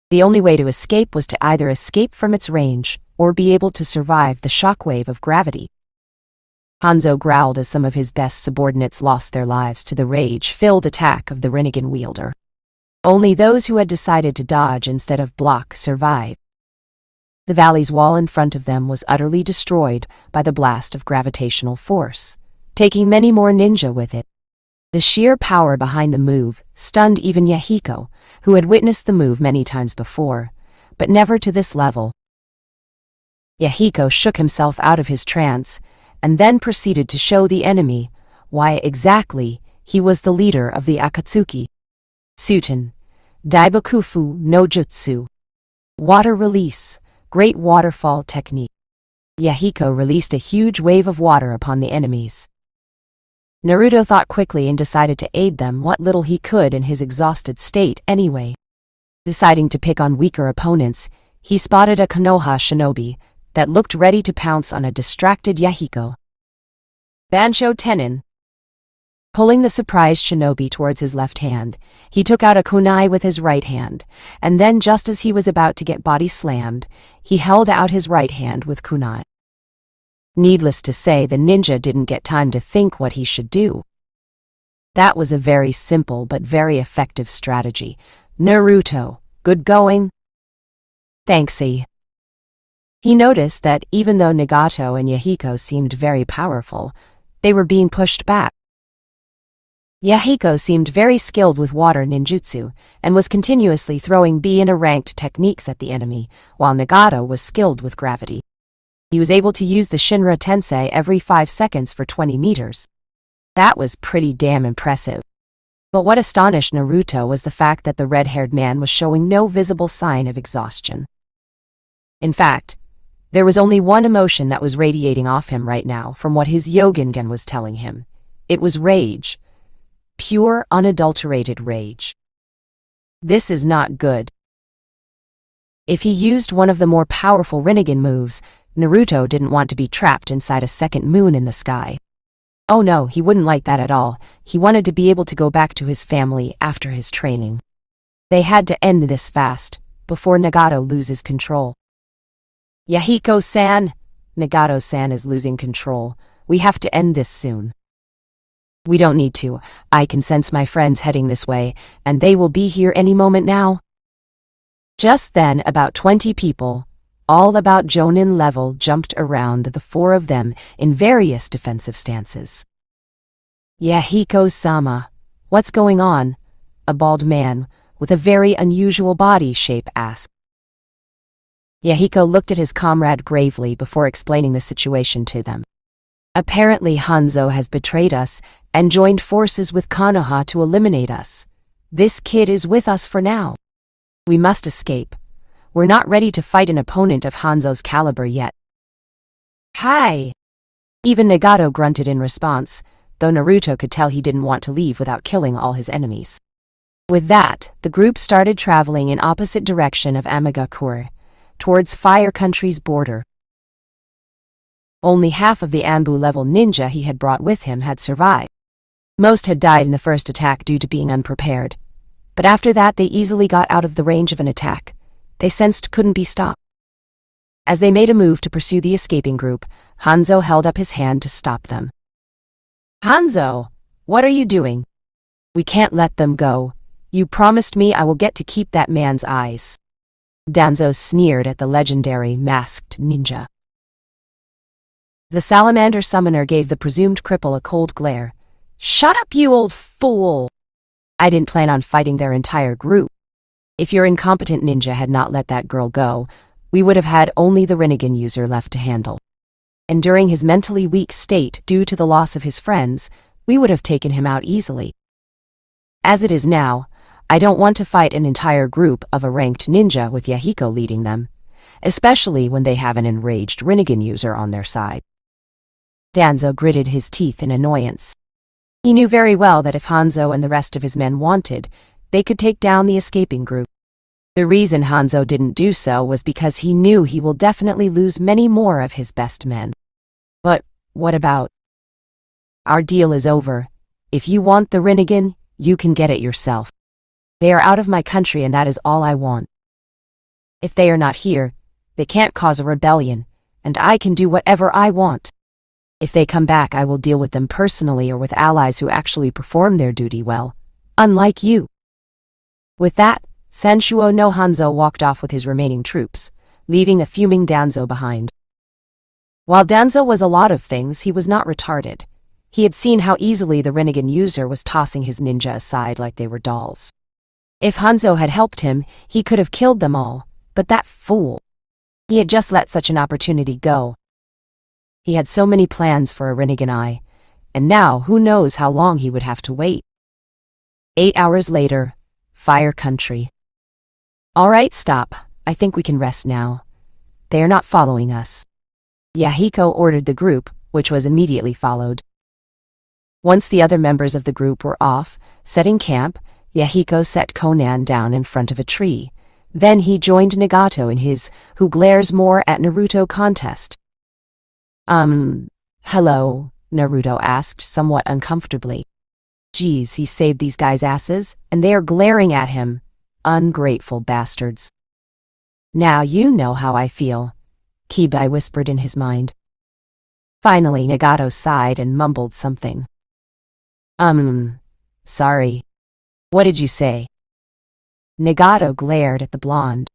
The only way to escape was to either escape from its range, or be able to survive the shockwave of gravity. Hanzo growled as some of his best subordinates lost their lives to the rage-filled attack of the Rinnegan wielder. Only those who had decided to dodge instead of block survived. The valley's wall in front of them was utterly destroyed by the blast of gravitational force, taking many more ninja with it. The sheer power behind the move stunned even Yahiko, who had witnessed the move many times before, but never to this level. Yahiko shook himself out of his trance, and then proceeded to show the enemy why exactly he was the leader of the Akatsuki. Suiten, Daibokufu no Jutsu. Water release, great waterfall technique. Yahiko released a huge wave of water upon the enemies. Naruto thought quickly and decided to aid them what little he could in his exhausted state anyway. Deciding to pick on weaker opponents, he spotted a Konoha shinobi that looked ready to pounce on a distracted Yahiko. Bansho Tenin. Pulling the surprised shinobi towards his left hand, he took out a kunai with his right hand, and then just as he was about to get body slammed, he held out his right hand with kunai. Needless to say, the ninja didn't get time to think what he should do. That was a very simple but very effective strategy. Naruto, good going? Thanksy. He noticed that even though Nagato and Yahiko seemed very powerful, they were being pushed back. Yahiko seemed very skilled with water ninjutsu and was continuously throwing B-ranked techniques at the enemy, while Nagato was skilled with gravity. He was able to use the Shinra Tensei every 5 seconds for 20 meters. That was pretty damn impressive. But what astonished Naruto was the fact that the red-haired man was showing no visible sign of exhaustion. In fact, there was only one emotion that was radiating off him right now from what his Yogengan was telling him. It was rage. Pure, unadulterated rage. This is not good. If he used one of the more powerful Rinnegan moves, Naruto didn't want to be trapped inside a second moon in the sky. Oh no, he wouldn't like that at all. He wanted to be able to go back to his family after his training. They had to end this fast, before Nagato loses control. Yahiko-san, Nagato-san is losing control. We have to end this soon. We don't need to. I can sense my friends heading this way, and they will be here any moment now. Just then, about 20 people, all about Jonin level, jumped around the 4 of them in various defensive stances. Yahiko-sama, what's going on? A bald man, with a very unusual body shape, asked. Yahiko looked at his comrade gravely before explaining the situation to them. Apparently Hanzo has betrayed us and joined forces with Konoha to eliminate us. This kid is with us for now. We must escape. We're not ready to fight an opponent of Hanzo's caliber yet. Hi! Even Nagato grunted in response, though Naruto could tell he didn't want to leave without killing all his enemies. With that, the group started traveling in opposite direction of Amagakure, towards Fire Country's border. Only half of the Anbu-level ninja he had brought with him had survived. Most had died in the first attack due to being unprepared, but after that they easily got out of the range of an attack. They sensed couldn't be stopped. As they made a move to pursue the escaping group, Hanzo held up his hand to stop them. Hanzo, what are you doing? We can't let them go. You promised me I will get to keep that man's eyes. Danzo sneered at the legendary masked ninja. The salamander summoner gave the presumed cripple a cold glare. Shut up, you old fool! I didn't plan on fighting their entire group. If your incompetent ninja had not let that girl go, we would have had only the Rinnegan user left to handle. And during his mentally weak state due to the loss of his friends, we would have taken him out easily. As it is now, I don't want to fight an entire group of a ranked ninja with Yahiko leading them, especially when they have an enraged Rinnegan user on their side. Danzo gritted his teeth in annoyance. He knew very well that if Hanzo and the rest of his men wanted, they could take down the escaping group. The reason Hanzo didn't do so was because he knew he will definitely lose many more of his best men. But what about? Our deal is over. If you want the Rinnegan, you can get it yourself. They are out of my country and that is all I want. If they are not here, they can't cause a rebellion, and I can do whatever I want. If they come back, I will deal with them personally or with allies who actually perform their duty well, unlike you. With that, Sanshuo no Hanzo walked off with his remaining troops, leaving a fuming Danzo behind. While Danzo was a lot of things, he was not retarded. He had seen how easily the Rinnegan user was tossing his ninja aside like they were dolls. If Hanzo had helped him, he could have killed them all, but that fool. He had just let such an opportunity go. He had so many plans for a Rinnegan eye, and now who knows how long he would have to wait. 8 hours later, Fire Country. All right, stop. I think we can rest now. They are not following us. Yahiko ordered the group, which was immediately followed. Once the other members of the group were off, setting camp, Yahiko set Conan down in front of a tree. Then he joined Nagato in his Who Glares More at Naruto contest. Hello, Naruto asked somewhat uncomfortably. Geez, he saved these guys' asses, and they are glaring at him. Ungrateful bastards. Now you know how I feel, Kibai whispered in his mind. Finally, Nagato sighed and mumbled something. Sorry. What did you say? Nagato glared at the blonde.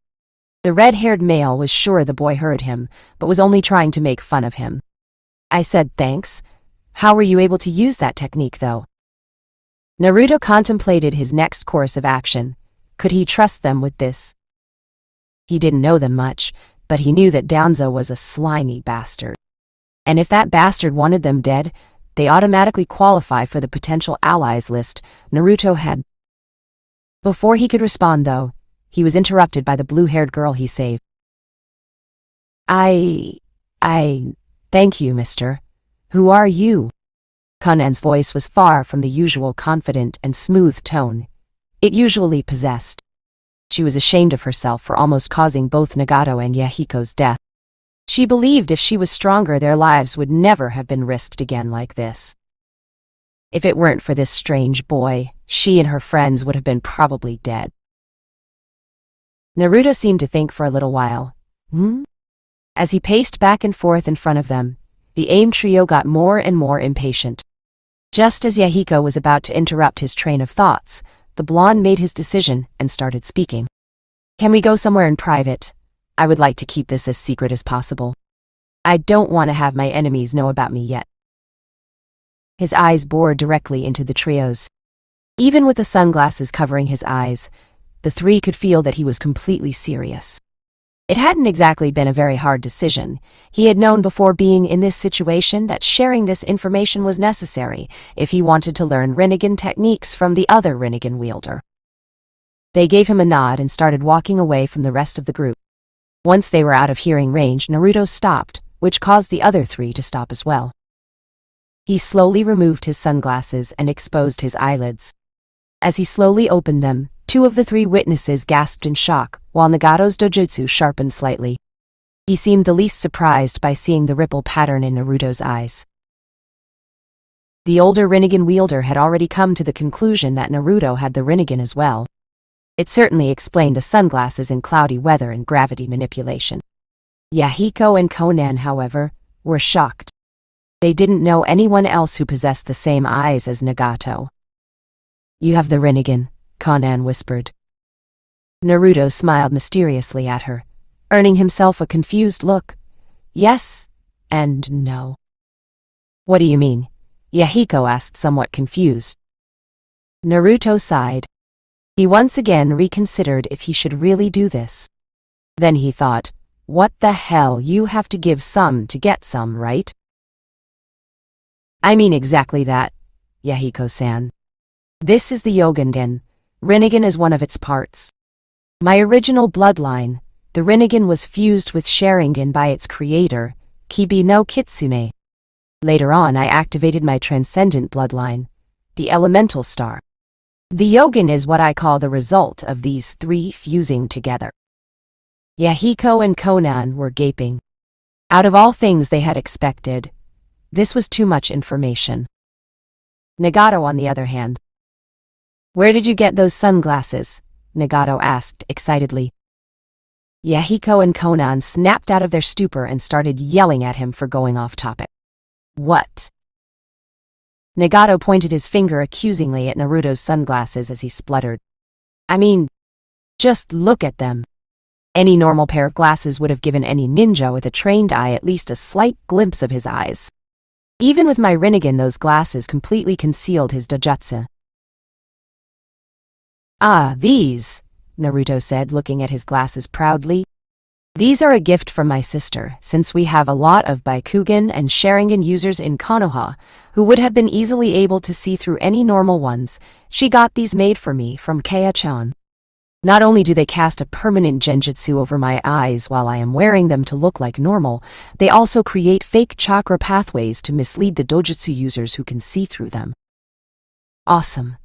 The red-haired male was sure the boy heard him, but was only trying to make fun of him. I said thanks. How were you able to use that technique, though? Naruto contemplated his next course of action. Could he trust them with this? He didn't know them much, but he knew that Danzo was a slimy bastard. And if that bastard wanted them dead, they automatically qualify for the potential allies list Naruto had. Before he could respond, though, he was interrupted by the blue-haired girl he saved. Thank you, mister. Who are you? Conan's voice was far from the usual confident and smooth tone it usually possessed. She was ashamed of herself for almost causing both Nagato and Yahiko's death. She believed if she was stronger, their lives would never have been risked again like this. If it weren't for this strange boy, she and her friends would have been probably dead. Naruto seemed to think for a little while. As he paced back and forth in front of them, the AIM trio got more and more impatient. Just as Yahiko was about to interrupt his train of thoughts, the blonde made his decision and started speaking. Can we go somewhere in private? I would like to keep this as secret as possible. I don't want to have my enemies know about me yet. His eyes bored directly into the trio's. Even with the sunglasses covering his eyes, the three could feel that he was completely serious. It hadn't exactly been a very hard decision. He had known before being in this situation that sharing this information was necessary if he wanted to learn Rinnegan techniques from the other Rinnegan wielder. They gave him a nod and started walking away from the rest of the group. Once they were out of hearing range, Naruto stopped, which caused the other three to stop as well. He slowly removed his sunglasses and exposed his eyelids. As he slowly opened them, two of the three witnesses gasped in shock, while Nagato's Dojutsu sharpened slightly. He seemed the least surprised by seeing the ripple pattern in Naruto's eyes. The older Rinnegan wielder had already come to the conclusion that Naruto had the Rinnegan as well. It certainly explained the sunglasses in cloudy weather and gravity manipulation. Yahiko and Conan, however, were shocked. They didn't know anyone else who possessed the same eyes as Nagato. You have the Rinnegan, Conan whispered. Naruto smiled mysteriously at her, earning himself a confused look. Yes and no. What do you mean? Yahiko asked, somewhat confused. Naruto sighed. He once again reconsidered if he should really do this. Then he thought, what the hell, you have to give some to get some, right? I mean exactly that, Yahiko-san. This is the Yogengan. Rinnegan is one of its parts. My original bloodline, the Rinnegan, was fused with Sharingan by its creator, Kibi no Kitsune. Later on, I activated my transcendent bloodline, the elemental star. The Yogen is what I call the result of these three fusing together. Yahiko and Conan were gaping. Out of all things they had expected, this was too much information. Nagato, on the other hand. Where did you get those sunglasses? Nagato asked excitedly. Yahiko and Conan snapped out of their stupor and started yelling at him for going off topic. What? Nagato pointed his finger accusingly at Naruto's sunglasses as he spluttered. I mean, just look at them. Any normal pair of glasses would have given any ninja with a trained eye at least a slight glimpse of his eyes. Even with my Rinnegan, those glasses completely concealed his Dojutsu. Ah, these, Naruto said, looking at his glasses proudly. These are a gift from my sister, since we have a lot of Byakugan and Sharingan users in Konoha, who would have been easily able to see through any normal ones. She got these made for me from Kaya-chan. Not only do they cast a permanent genjutsu over my eyes while I am wearing them to look like normal, they also create fake chakra pathways to mislead the Dojutsu users who can see through them. Awesome.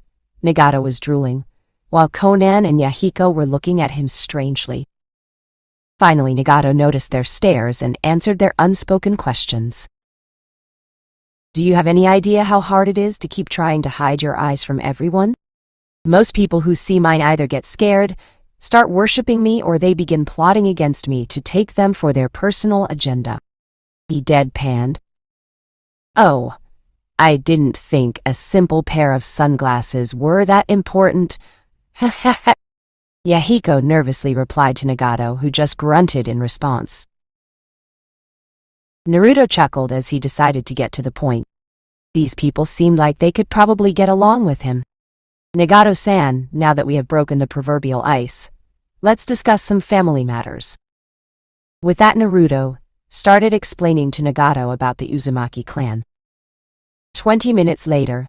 Nagato was drooling, while Conan and Yahiko were looking at him strangely. Finally, Nagato noticed their stares and answered their unspoken questions. Do you have any idea how hard it is to keep trying to hide your eyes from everyone? Most people who see mine either get scared, start worshipping me, or they begin plotting against me to take them for their personal agenda. He deadpanned. Oh, I didn't think a simple pair of sunglasses were that important. Yahiko nervously replied to Nagato, who just grunted in response. Naruto chuckled as he decided to get to the point. These people seemed like they could probably get along with him. Nagato-san, now that we have broken the proverbial ice, let's discuss some family matters. With that, Naruto started explaining to Nagato about the Uzumaki clan. 20 minutes later.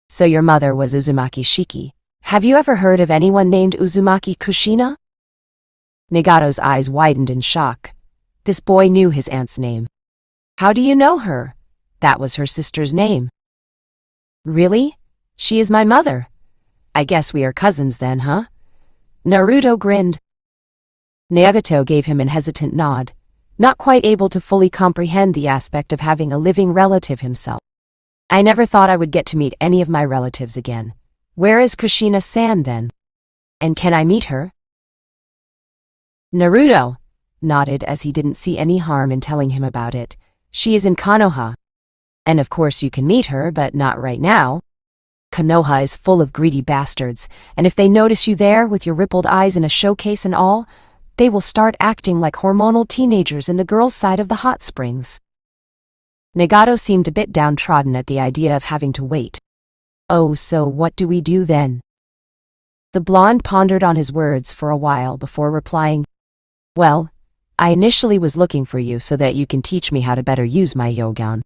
So your mother was Uzumaki Shiki. Have you ever heard of anyone named Uzumaki Kushina? Nagato's eyes widened in shock. This boy knew his aunt's name. How do you know her? That was her sister's name. Really? She is my mother. I guess we are cousins then, huh? Naruto grinned. Nagato gave him an hesitant nod, not quite able to fully comprehend the aspect of having a living relative himself. I never thought I would get to meet any of my relatives again. Where is Kushina-san then? And can I meet her? Naruto nodded as he didn't see any harm in telling him about it. She is in Konoha. And of course you can meet her, but not right now. Konoha is full of greedy bastards, and if they notice you there with your rippled eyes in a showcase and all, they will start acting like hormonal teenagers in the girls' side of the hot springs. Nagato seemed a bit downtrodden at the idea of having to wait. Oh, so what do we do then? The blonde pondered on his words for a while before replying, well, I initially was looking for you so that you can teach me how to better use my Yogengan.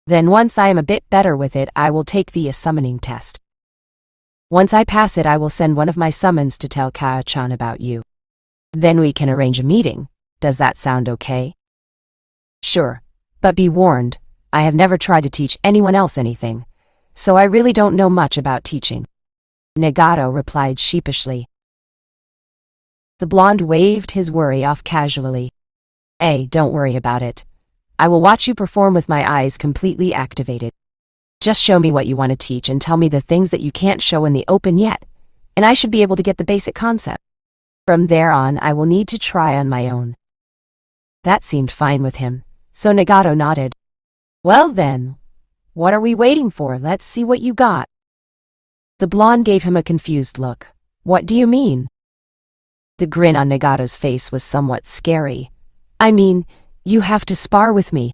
Then once I am a bit better with it, I will take the summoning test. Once I pass it, I will send one of my summons to tell Kaya-chan about you. Then we can arrange a meeting. Does that sound okay? Sure, but be warned, I have never tried to teach anyone else anything, so I really don't know much about teaching. Nagato replied sheepishly. The blonde waved his worry off casually. Hey, don't worry about it. I will watch you perform with my eyes completely activated. Just show me what you want to teach and tell me the things that you can't show in the open yet, and I should be able to get the basic concept. From there on, I will need to try on my own. That seemed fine with him, so Nagato nodded. Well then, what are we waiting for? Let's see what you got. The blonde gave him a confused look. What do you mean? The grin on Nagato's face was somewhat scary. I mean, you have to spar with me.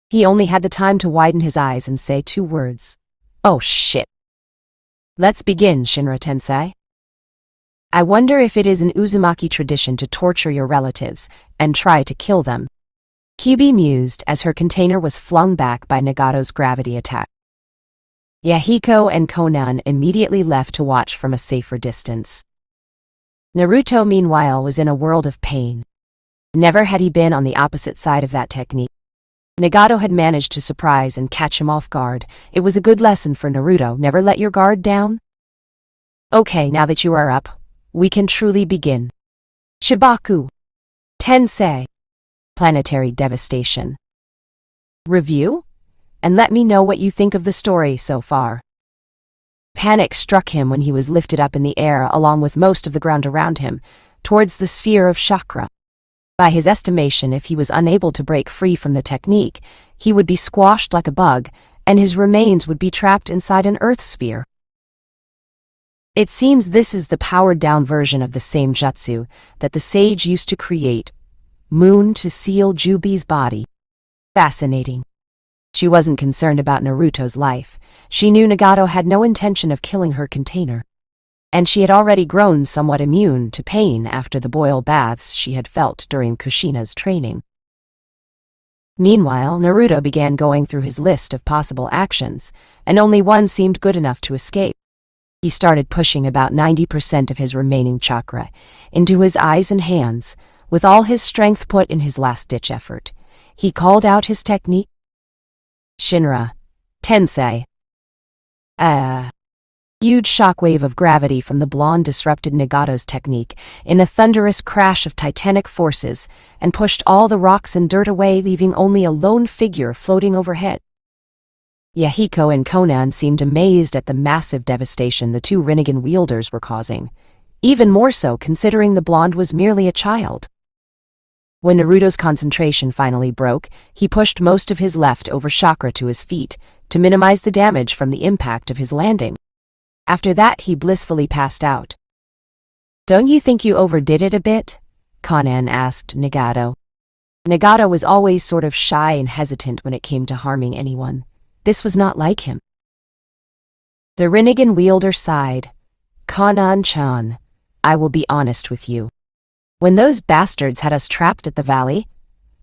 He only had the time to widen his eyes and say 2 words. Oh shit. Let's begin, Shinra-tensei. I wonder if it is an Uzumaki tradition to torture your relatives and try to kill them. Kyubi mused as her container was flung back by Nagato's gravity attack. Yahiko and Konan immediately left to watch from a safer distance. Naruto, meanwhile, was in a world of pain. Never had he been on the opposite side of that technique. Nagato had managed to surprise and catch him off guard. It was a good lesson for Naruto. Never let your guard down. Okay, now that you are up, we can truly begin. Shibaku. Tensei. Planetary devastation. Review? And let me know what you think of the story so far. Panic struck him when he was lifted up in the air along with most of the ground around him, towards the sphere of chakra. By his estimation, if he was unable to break free from the technique, he would be squashed like a bug, and his remains would be trapped inside an earth sphere. It seems this is the powered-down version of the same jutsu that the sage used to create, Moon, to seal Jubi's body. Fascinating. She wasn't concerned about Naruto's life. She knew Nagato had no intention of killing her container. And she had already grown somewhat immune to pain after the boil baths she had felt during Kushina's training. Meanwhile, Naruto began going through his list of possible actions, and only one seemed good enough to escape. He started pushing about 90% of his remaining chakra into his eyes and hands, with all his strength put in his last-ditch effort. He called out his technique. Shinra. Tensei. Huge shockwave of gravity from the blonde disrupted Nagato's technique in a thunderous crash of titanic forces and pushed all the rocks and dirt away, leaving only a lone figure floating overhead. Yahiko and Konan seemed amazed at the massive devastation the 2 Rinnegan wielders were causing, even more so considering the blonde was merely a child. When Naruto's concentration finally broke, he pushed most of his leftover chakra to his feet to minimize the damage from the impact of his landing. After that, he blissfully passed out. "Don't you think you overdid it a bit?" Konan asked Nagato. Nagato was always sort of shy and hesitant when it came to harming anyone. This was not like him. The Rinnegan wielder sighed. "Konan-chan, I will be honest with you. When those bastards had us trapped at the valley,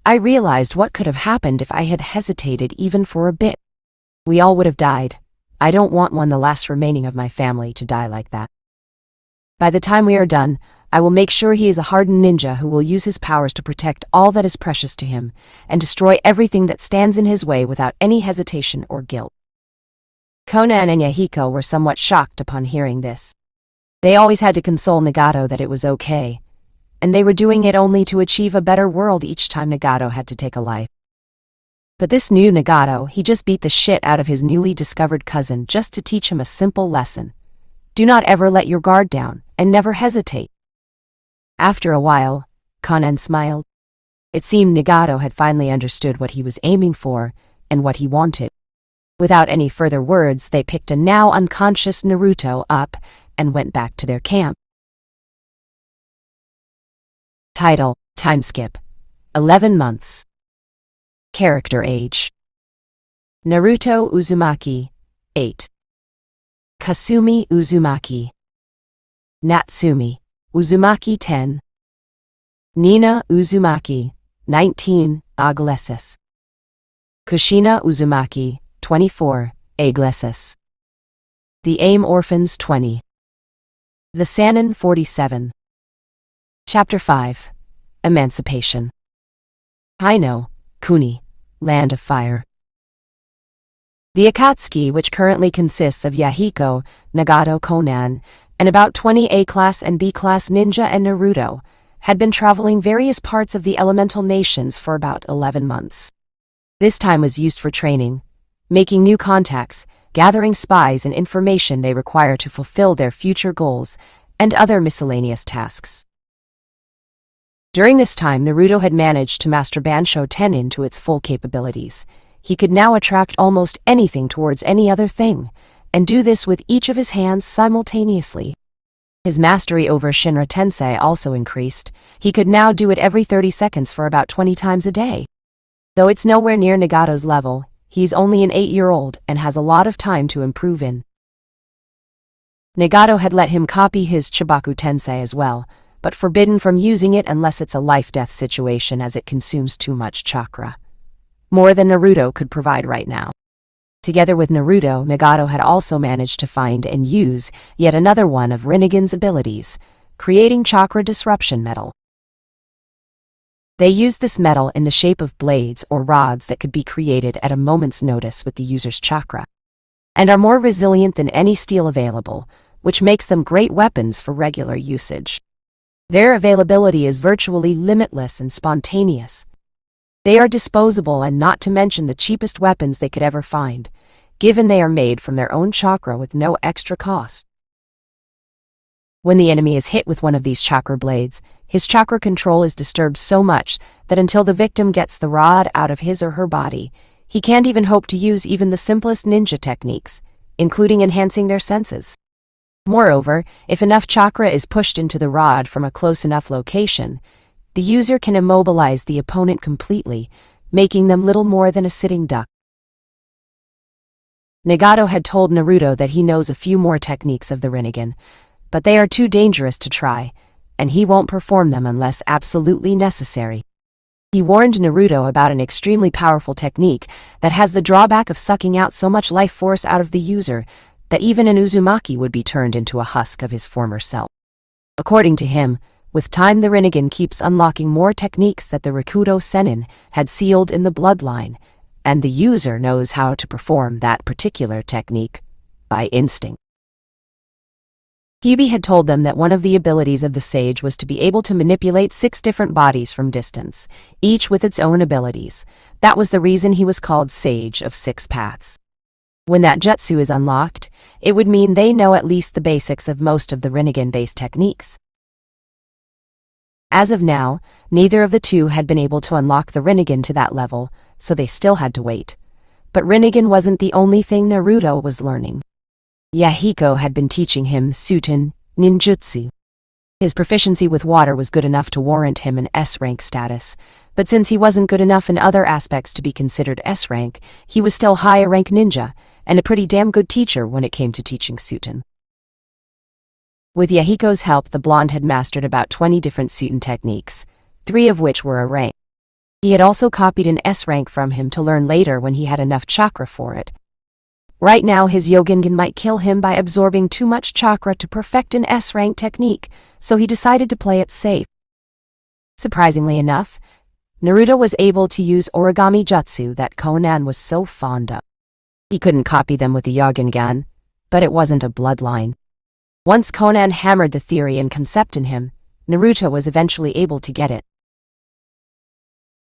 I realized what could have happened if I had hesitated even for a bit. We all would have died. I don't want the last remaining of my family to die like that. By the time we are done, I will make sure he is a hardened ninja who will use his powers to protect all that is precious to him and destroy everything that stands in his way without any hesitation or guilt." Konan and Yahiko were somewhat shocked upon hearing this. They always had to console Nagato that it was okay, and they were doing it only to achieve a better world each time Nagato had to take a life. But this new Nagato, he just beat the shit out of his newly discovered cousin just to teach him a simple lesson. Do not ever let your guard down, and never hesitate. After a while, Konan smiled. It seemed Nagato had finally understood what he was aiming for and what he wanted. Without any further words, they picked a now unconscious Naruto up and went back to their camp. Title: Time Skip. 11 months. Character age: Naruto Uzumaki, 8. Kasumi Uzumaki. Natsumi Uzumaki, 10. Nina Uzumaki, 19, adolescents. Kushina Uzumaki, 24, adolescents. The AIM Orphans, 20. The Sannin, 47. Chapter 5. Emancipation. Hino, Kuni, Land of Fire. The Akatsuki, which currently consists of Yahiko, Nagato, Konan, and about 20 A-class and B-class ninja and Naruto, had been traveling various parts of the elemental nations for about 11 months. This time was used for training, making new contacts, gathering spies and information they require to fulfill their future goals, and other miscellaneous tasks. During this time, Naruto had managed to master Bansho Tenin to its full capabilities. He could now attract almost anything towards any other thing, and do this with each of his hands simultaneously. His mastery over Shinra Tensei also increased. He could now do it every 30 seconds for about 20 times a day. Though it's nowhere near Nagato's level, he's only an 8-year-old and has a lot of time to improve in. Nagato had let him copy his Chibaku Tensei as well, but forbidden from using it unless it's a life-death situation as it consumes too much chakra. More than Naruto could provide right now. Together with Naruto, Nagato had also managed to find and use yet another one of Rinnegan's abilities, creating chakra disruption metal. They used this metal in the shape of blades or rods that could be created at a moment's notice with the user's chakra, and are more resilient than any steel available, which makes them great weapons for regular usage. Their availability is virtually limitless and spontaneous. They are disposable and not to mention the cheapest weapons they could ever find, given they are made from their own chakra with no extra cost. When the enemy is hit with one of these chakra blades, his chakra control is disturbed so much that until the victim gets the rod out of his or her body, he can't even hope to use even the simplest ninja techniques, including enhancing their senses. Moreover, if enough chakra is pushed into the rod from a close enough location, the user can immobilize the opponent completely, making them little more than a sitting duck. Nagato had told Naruto that he knows a few more techniques of the Rinnegan, but they are too dangerous to try, and he won't perform them unless absolutely necessary. He warned Naruto about an extremely powerful technique that has the drawback of sucking out so much life force out of the user that even an Uzumaki would be turned into a husk of his former self. According to him, with time the Rinnegan keeps unlocking more techniques that the Rakudo Sennin had sealed in the bloodline, and the user knows how to perform that particular technique by instinct. Kibi had told them that one of the abilities of the sage was to be able to manipulate 6 different bodies from distance, each with its own abilities. That was the reason he was called Sage of 6 Paths. When that jutsu is unlocked, it would mean they know at least the basics of most of the Rinnegan-based techniques. As of now, neither of the two had been able to unlock the Rinnegan to that level, so they still had to wait. But Rinnegan wasn't the only thing Naruto was learning. Yahiko had been teaching him Suiten Ninjutsu. His proficiency with water was good enough to warrant him an S-rank status, but since he wasn't good enough in other aspects to be considered S-rank, he was still higher-rank ninja, and a pretty damn good teacher when it came to teaching Suiten. With Yahiko's help, the blonde had mastered about 20 different Suiten techniques, 3 of which were a rank. He had also copied an S-rank from him to learn later when he had enough chakra for it. Right now, his Yogengan might kill him by absorbing too much chakra to perfect an S-rank technique, so he decided to play it safe. Surprisingly enough, Naruto was able to use origami jutsu that Conan was so fond of. He couldn't copy them with the Yogengan, but it wasn't a bloodline. Once Conan hammered the theory and concept in him, Naruto was eventually able to get it.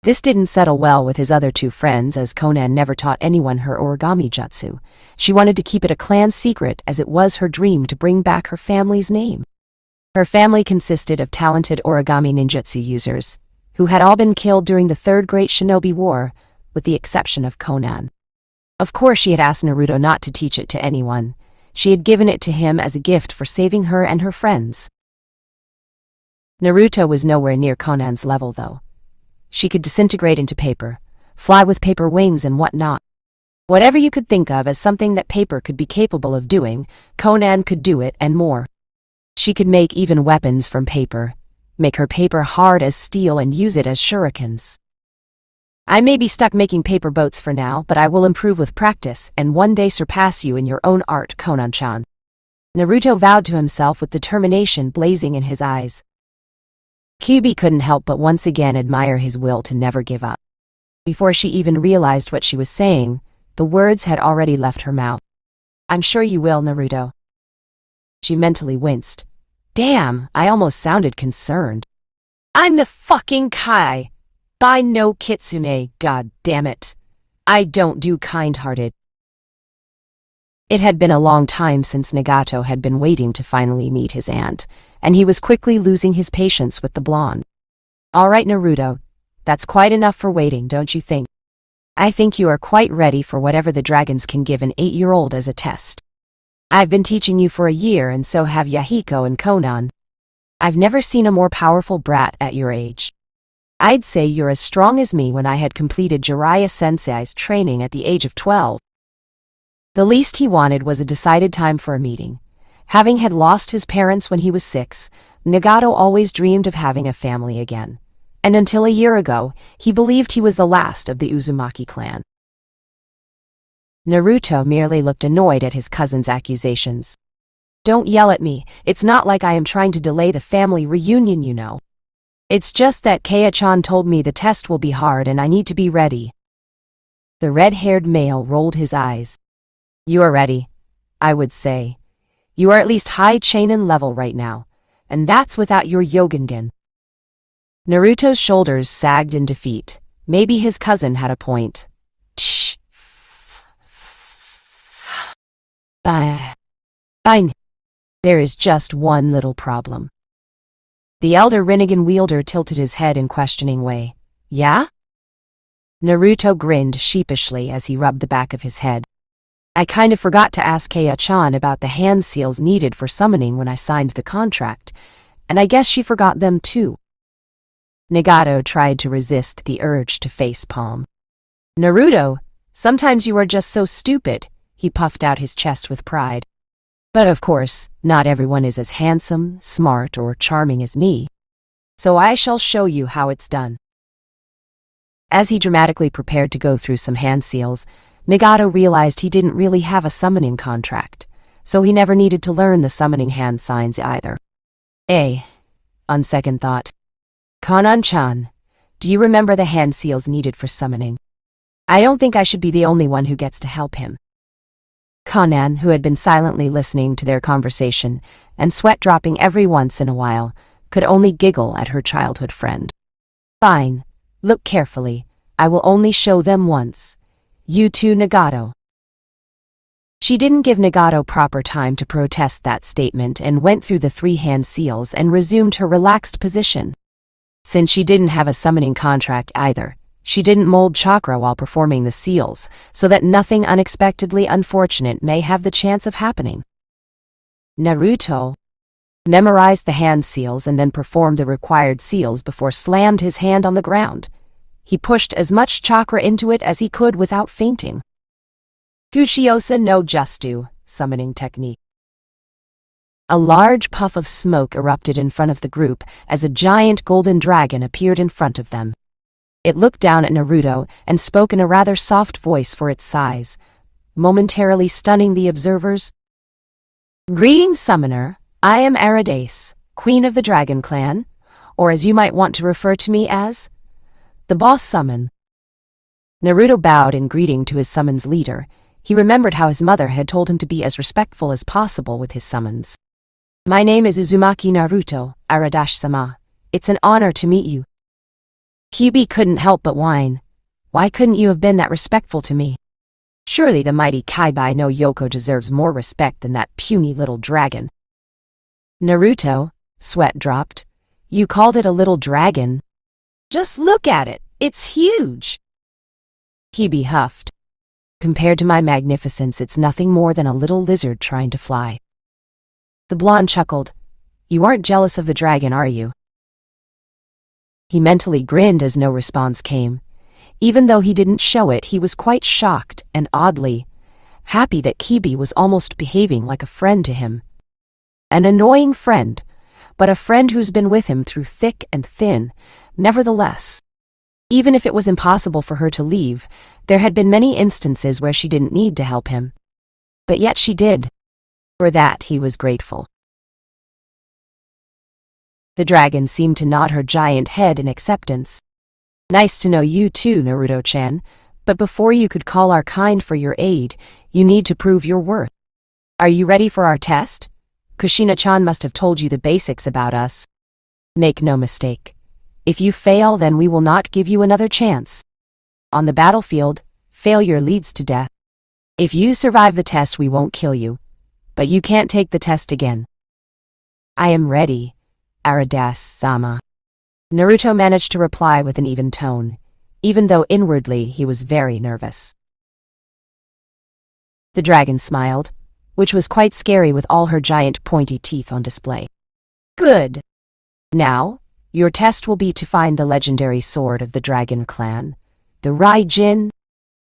This didn't settle well with his other 2 friends, as Conan never taught anyone her origami jutsu. She wanted to keep it a clan secret, as it was her dream to bring back her family's name. Her family consisted of talented origami ninjutsu users, who had all been killed during the Third Great Shinobi War, with the exception of Conan. Of course, she had asked Naruto not to teach it to anyone. She had given it to him as a gift for saving her and her friends. Naruto was nowhere near Conan's level, though. She could disintegrate into paper, fly with paper wings and whatnot. Whatever you could think of as something that paper could be capable of doing, Conan could do it and more. She could make even weapons from paper, make her paper hard as steel and use it as shurikens. I may be stuck making paper boats for now, but I will improve with practice and one day surpass you in your own art, Conan-chan. Naruto vowed to himself with determination blazing in his eyes. Kyubi couldn't help but once again admire his will to never give up. Before she even realized what she was saying, the words had already left her mouth. I'm sure you will, Naruto. She mentally winced. Damn, I almost sounded concerned. I'm the fucking Kai. By no Kitsune, god damn it. I don't do kind-hearted. It had been a long time since Nagato had been waiting to finally meet his aunt, and he was quickly losing his patience with the blonde. All right, Naruto, that's quite enough for waiting, don't you think? I think you are quite ready for whatever the dragons can give an 8-year-old as a test. I've been teaching you for a year, and so have Yahiko and Conan. I've never seen a more powerful brat at your age. I'd say you're as strong as me when I had completed Jiraiya Sensei's training at the age of 12. The least he wanted was a decided time for a meeting. Having had lost his parents when he was 6, Nagato always dreamed of having a family again. And until a year ago, he believed he was the last of the Uzumaki clan. Naruto merely looked annoyed at his cousin's accusations. Don't yell at me, it's not like I am trying to delay the family reunion, you know. It's just that Kaya-chan told me the test will be hard and I need to be ready. The red-haired male rolled his eyes. You are ready, I would say. You are at least high Chunin level right now, and that's without your Yogengan. Naruto's shoulders sagged in defeat. Maybe his cousin had a point. Shh. Fine. There is just one little problem. The elder Rinnegan wielder tilted his head in questioning way. Yeah? Naruto grinned sheepishly as he rubbed the back of his head. I kind of forgot to ask Kaya-chan about the hand seals needed for summoning when I signed the contract, and I guess she forgot them too. Nagato tried to resist the urge to facepalm. Naruto, sometimes you are just so stupid, he puffed out his chest with pride. But of course, not everyone is as handsome, smart, or charming as me. So I shall show you how it's done. As he dramatically prepared to go through some hand seals, Nagato realized he didn't really have a summoning contract, so he never needed to learn the summoning hand signs either. On second thought. Conan-chan, do you remember the hand seals needed for summoning? I don't think I should be the only one who gets to help him. Conan, who had been silently listening to their conversation, and sweat dropping every once in a while, could only giggle at her childhood friend. Fine, look carefully, I will only show them once. You too, Nagato. She didn't give Nagato proper time to protest that statement and went through the 3 hand seals and resumed her relaxed position. Since she didn't have a summoning contract either, she didn't mold chakra while performing the seals, so that nothing unexpectedly unfortunate may have the chance of happening. Naruto memorized the hand seals and then performed the required seals before slammed his hand on the ground. He pushed as much chakra into it as he could without fainting. Kushiosa no Justu, summoning technique. A large puff of smoke erupted in front of the group as a giant golden dragon appeared in front of them. It looked down at Naruto and spoke in a rather soft voice for its size, momentarily stunning the observers. "Greetings, summoner. I am Aradace, queen of the Dragon Clan, or as you might want to refer to me as, the boss summon." Naruto bowed in greeting to his summon's leader. He remembered how his mother had told him to be as respectful as possible with his summons. "My name is Uzumaki Naruto, Aradash-sama. It's an honor to meet you." Kyuubi couldn't help but whine. "Why couldn't you have been that respectful to me? Surely the mighty Kaibai no Yoko deserves more respect than that puny little dragon." Naruto, sweat dropped. "You called it a little dragon? Just look at it, it's huge." Kyuubi huffed. "Compared to my magnificence, it's nothing more than a little lizard trying to fly." The blonde chuckled. "You aren't jealous of the dragon, are you?" He mentally grinned as no response came. Even though he didn't show it, he was quite shocked and oddly happy that Kyuubi was almost behaving like a friend to him. An annoying friend, but a friend who's been with him through thick and thin, nevertheless. Even if it was impossible for her to leave, there had been many instances where she didn't need to help him. But yet she did. For that he was grateful. The dragon seemed to nod her giant head in acceptance. "Nice to know you too, Naruto-chan, but before you could call our kind for your aid, you need to prove your worth. Are you ready for our test? Kushina-chan must have told you the basics about us. Make no mistake. If you fail, then we will not give you another chance. On the battlefield, failure leads to death. If you survive the test, we won't kill you, but you can't take the test again." "I am ready, Aradash-sama." Naruto managed to reply with an even tone, even though inwardly he was very nervous. The dragon smiled, which was quite scary with all her giant pointy teeth on display. "Good. Now, your test will be to find the legendary sword of the Dragon Clan, the Raijin.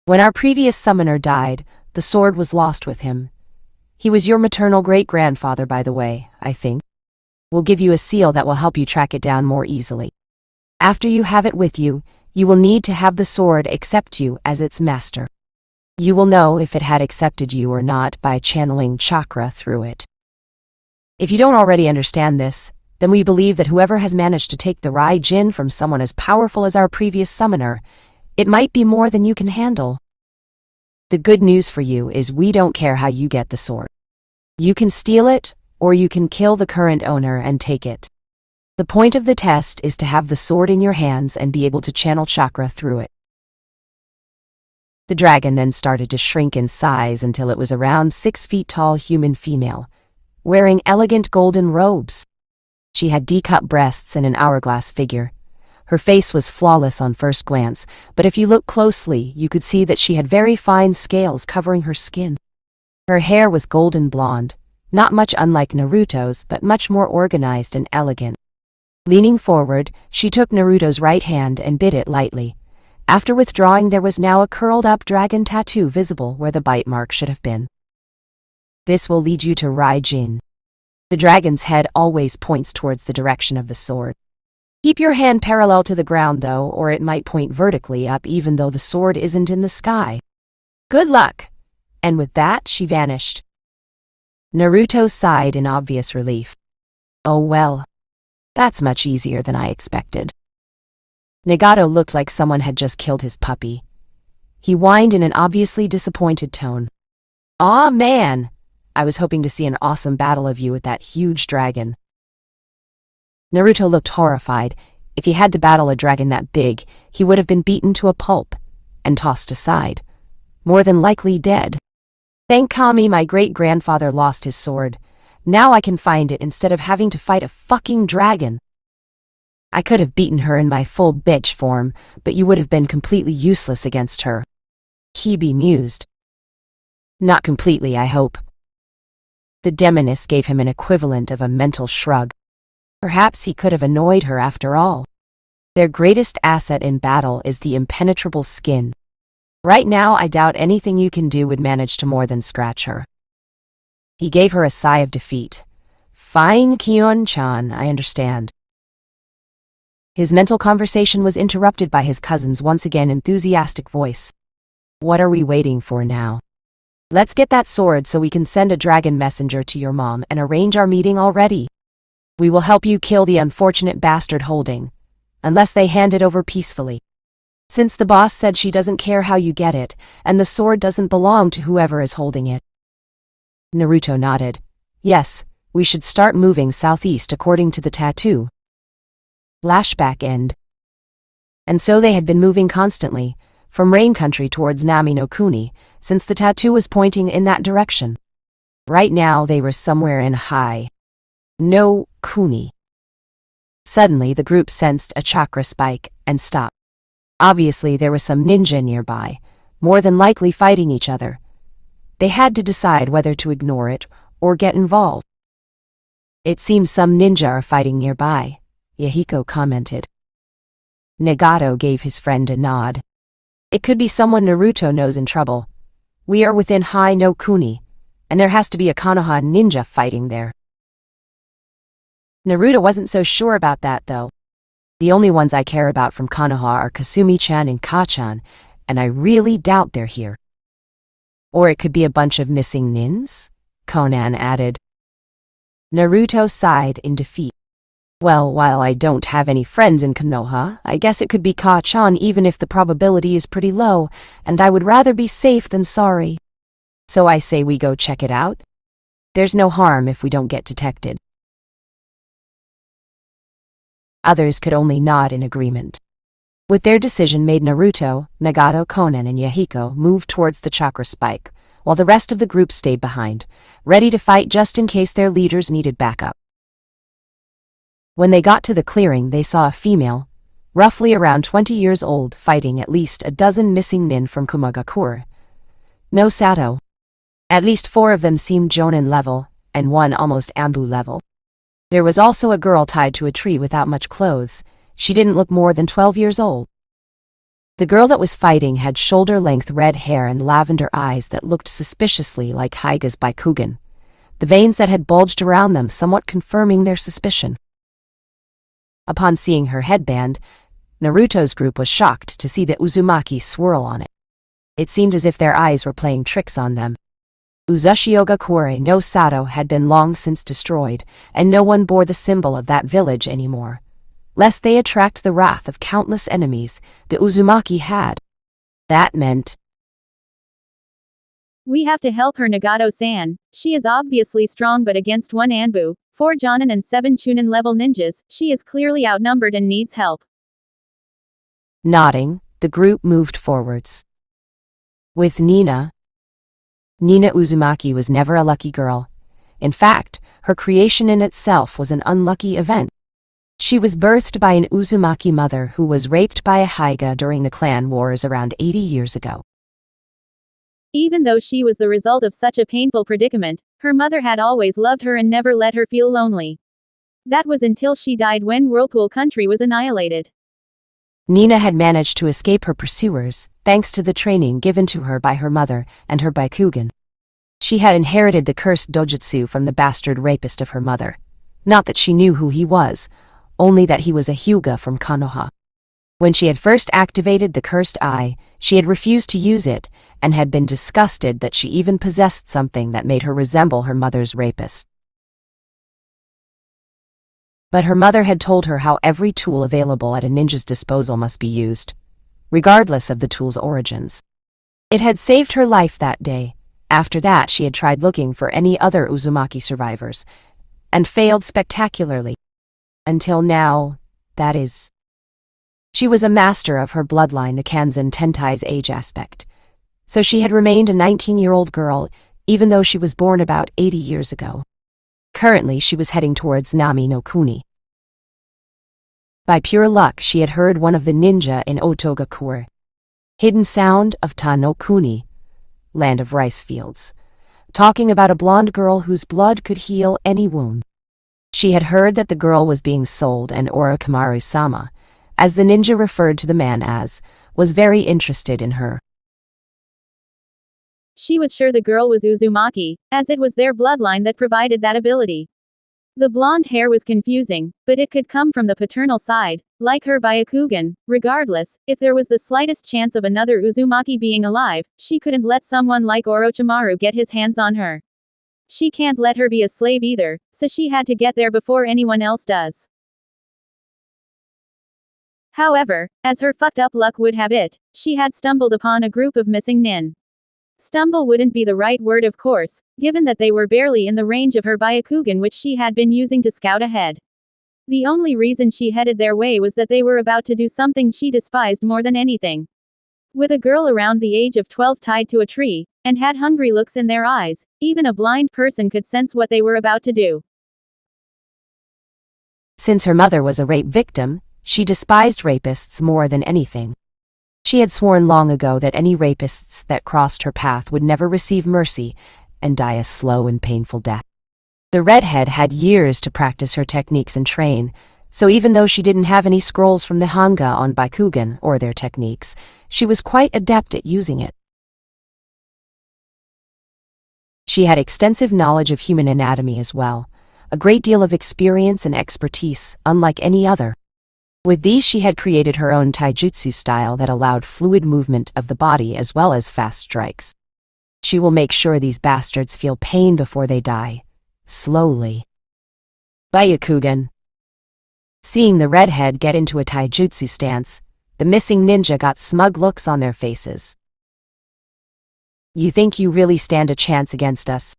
When our previous summoner died, the sword was lost with him. He was your maternal great-grandfather, by the way, I think. We'll give you a seal that will help you track it down more easily. After you have it with you, you will need to have the sword accept you as its master. You will know if it had accepted you or not by channeling chakra through it. If you don't already understand this, then we believe that whoever has managed to take the Raijin from someone as powerful as our previous summoner, it might be more than you can handle. The good news for you is we don't care how you get the sword. You can steal it, or you can kill the current owner and take it. The point of the test is to have the sword in your hands and be able to channel chakra through it." The dragon then started to shrink in size until it was around 6 feet tall human female, wearing elegant golden robes. She had D-cup breasts and an hourglass figure. Her face was flawless on first glance, but if you look closely, you could see that she had very fine scales covering her skin. Her hair was golden blonde, not much unlike Naruto's, but much more organized and elegant. Leaning forward, she took Naruto's right hand and bit it lightly. After withdrawing, there was now a curled-up dragon tattoo visible where the bite mark should have been. "This will lead you to Raijin." The dragon's head always points towards the direction of the sword. Keep your hand parallel to the ground, though, or it might point vertically up even though the sword isn't in the sky. Good luck! And with that, she vanished. Naruto sighed in obvious relief. Oh well. That's much easier than I expected. Nagato looked like someone had just killed his puppy. He whined in an obviously disappointed tone. Aw man! I was hoping to see an awesome battle of you with that huge dragon. Naruto looked horrified. If he had to battle a dragon that big, he would have been beaten to a pulp and tossed aside, more than likely dead. Thank Kami my great-grandfather lost his sword. Now I can find it instead of having to fight a fucking dragon. I could have beaten her in my full bitch form, but you would have been completely useless against her. He bemused. Not completely, I hope. The demoness gave him an equivalent of a mental shrug. Perhaps he could have annoyed her after all. Their greatest asset in battle is the impenetrable skin. Right now, I doubt anything you can do would manage to more than scratch her. He gave her a sigh of defeat. Fine, Kyon-chan, I understand. His mental conversation was interrupted by his cousin's once again enthusiastic voice. What are we waiting for now? Let's get that sword so we can send a dragon messenger to your mom and arrange our meeting already. We will help you kill the unfortunate bastard holding, unless they hand it over peacefully. Since the boss said she doesn't care how you get it, and the sword doesn't belong to whoever is holding it. Naruto nodded. Yes, we should start moving southeast according to the tattoo. Flashback end. And so they had been moving constantly, from Rain Country towards Nami no Kuni, since the tattoo was pointing in that direction. Right now they were somewhere in Hai no Kuni. Suddenly the group sensed a chakra spike and stopped. Obviously there was some ninja nearby, more than likely fighting each other. They had to decide whether to ignore it or get involved. It seems some ninja are fighting nearby, Yahiko commented. Nagato gave his friend a nod. It could be someone Naruto knows in trouble. We are within Hai no Kuni, and there has to be a Konoha ninja fighting there. Naruto wasn't so sure about that, though. The only ones I care about from Konoha are Kasumi-chan and Ka-chan, and I really doubt they're here. Or it could be a bunch of missing nins? Conan added. Naruto sighed in defeat. Well, while I don't have any friends in Konoha, I guess it could be Ka-chan even if the probability is pretty low, and I would rather be safe than sorry. So I say we go check it out. There's no harm if we don't get detected. Others could only nod in agreement. With their decision made, Naruto, Nagato, Conan, and Yahiko moved towards the chakra spike, while the rest of the group stayed behind, ready to fight just in case their leaders needed backup. When they got to the clearing, they saw a female, roughly around 20 years old, fighting at least a dozen missing nin from Kumagakure. No Sato. At least 4 of them seemed Jonin level, and 1 almost Ambu level. There was also a girl tied to a tree without much clothes. She didn't look more than 12 years old. The girl that was fighting had shoulder-length red hair and lavender eyes that looked suspiciously like Hyga's Baikugan, the veins that had bulged around them somewhat confirming their suspicion. Upon seeing her headband, Naruto's group was shocked to see the Uzumaki swirl on it. It seemed as if their eyes were playing tricks on them. Uzushiyogakure no Sato had been long since destroyed, and no one bore the symbol of that village anymore, lest they attract the wrath of countless enemies the Uzumaki had. That meant, we have to help her, Nagato-san. She is obviously strong, but against 1 Anbu, 4 Jonin and 7 Chunin level ninjas, she is clearly outnumbered and needs help. Nodding, the group moved forwards. With Nina Uzumaki was never a lucky girl. In fact, her creation in itself was an unlucky event. She was birthed by an Uzumaki mother who was raped by a Hyga during the clan wars around 80 years ago. Even though she was the result of such a painful predicament, her mother had always loved her and never let her feel lonely. That was until she died when Whirlpool Country was annihilated. Nina had managed to escape her pursuers, thanks to the training given to her by her mother and her Baikugan. She had inherited the cursed Dojutsu from the bastard rapist of her mother. Not that she knew who he was, only that he was a Hyuga from Konoha. When she had first activated the cursed eye, she had refused to use it, and had been disgusted that she even possessed something that made her resemble her mother's rapist. But her mother had told her how every tool available at a ninja's disposal must be used, regardless of the tool's origins. It had saved her life that day. After that, she had tried looking for any other Uzumaki survivors, and failed spectacularly. Until now, that is. She was a master of her bloodline, Nikanzen Tentai's age aspect. So she had remained a 19-year-old girl, even though she was born about 80 years ago. Currently, she was heading towards Nami no Kuni. By pure luck, she had heard one of the ninja in Otogakure. Hidden sound of Ta no Kuni, land of rice fields, talking about a blonde girl whose blood could heal any wound. She had heard that the girl was being sold, and Orochimaru-sama, as the ninja referred to the man as, was very interested in her. She was sure the girl was Uzumaki, as it was their bloodline that provided that ability. The blonde hair was confusing, but it could come from the paternal side, like her Byakugan. Regardless, if there was the slightest chance of another Uzumaki being alive, she couldn't let someone like Orochimaru get his hands on her. She can't let her be a slave either, so she had to get there before anyone else does. However, as her fucked up luck would have it, she had stumbled upon a group of missing nin. Stumble wouldn't be the right word, of course, given that they were barely in the range of her Byakugan, which she had been using to scout ahead. The only reason she headed their way was that they were about to do something she despised more than anything. With a girl around the age of 12 tied to a tree, and had hungry looks in their eyes, even a blind person could sense what they were about to do. Since her mother was a rape victim, she despised rapists more than anything. She had sworn long ago that any rapists that crossed her path would never receive mercy and die a slow and painful death. The redhead had years to practice her techniques and train, so even though she didn't have any scrolls from the Hanga on Byakugan or their techniques, she was quite adept at using it. She had extensive knowledge of human anatomy as well, a great deal of experience and expertise, unlike any other. With these, she had created her own taijutsu style that allowed fluid movement of the body as well as fast strikes. She will make sure these bastards feel pain before they die. Slowly. Byakugan. Seeing the redhead get into a taijutsu stance, the missing ninja got smug looks on their faces. You think you really stand a chance against us?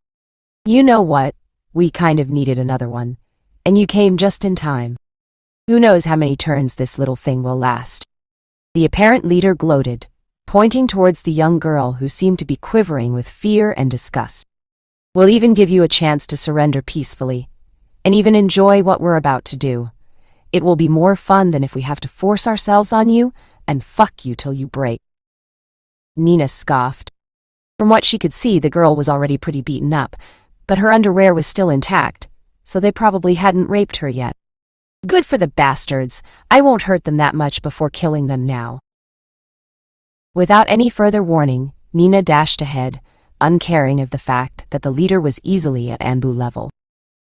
You know what? We kind of needed another one. And you came just in time. Who knows how many turns this little thing will last? The apparent leader gloated, pointing towards the young girl who seemed to be quivering with fear and disgust. We'll even give you a chance to surrender peacefully, and even enjoy what we're about to do. It will be more fun than if we have to force ourselves on you and fuck you till you break. Nina scoffed. From what she could see, the girl was already pretty beaten up, but her underwear was still intact, so they probably hadn't raped her yet. Good for the bastards. I won't hurt them that much before killing them now. Without any further warning, Nina dashed ahead, uncaring of the fact that the leader was easily at Anbu level.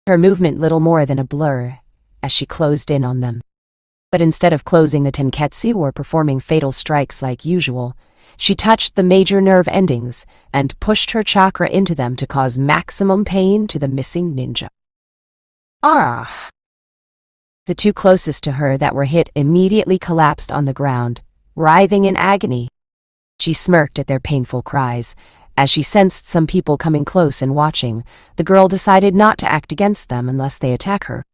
Her movement little more than a blur, as she closed in on them. But instead of closing the tenketsu or performing fatal strikes like usual, she touched the major nerve endings and pushed her chakra into them to cause maximum pain to the missing ninja. Ah! The two closest to her that were hit immediately collapsed on the ground, writhing in agony. She smirked at their painful cries. As she sensed some people coming close and watching, the girl decided not to act against them unless they attack her.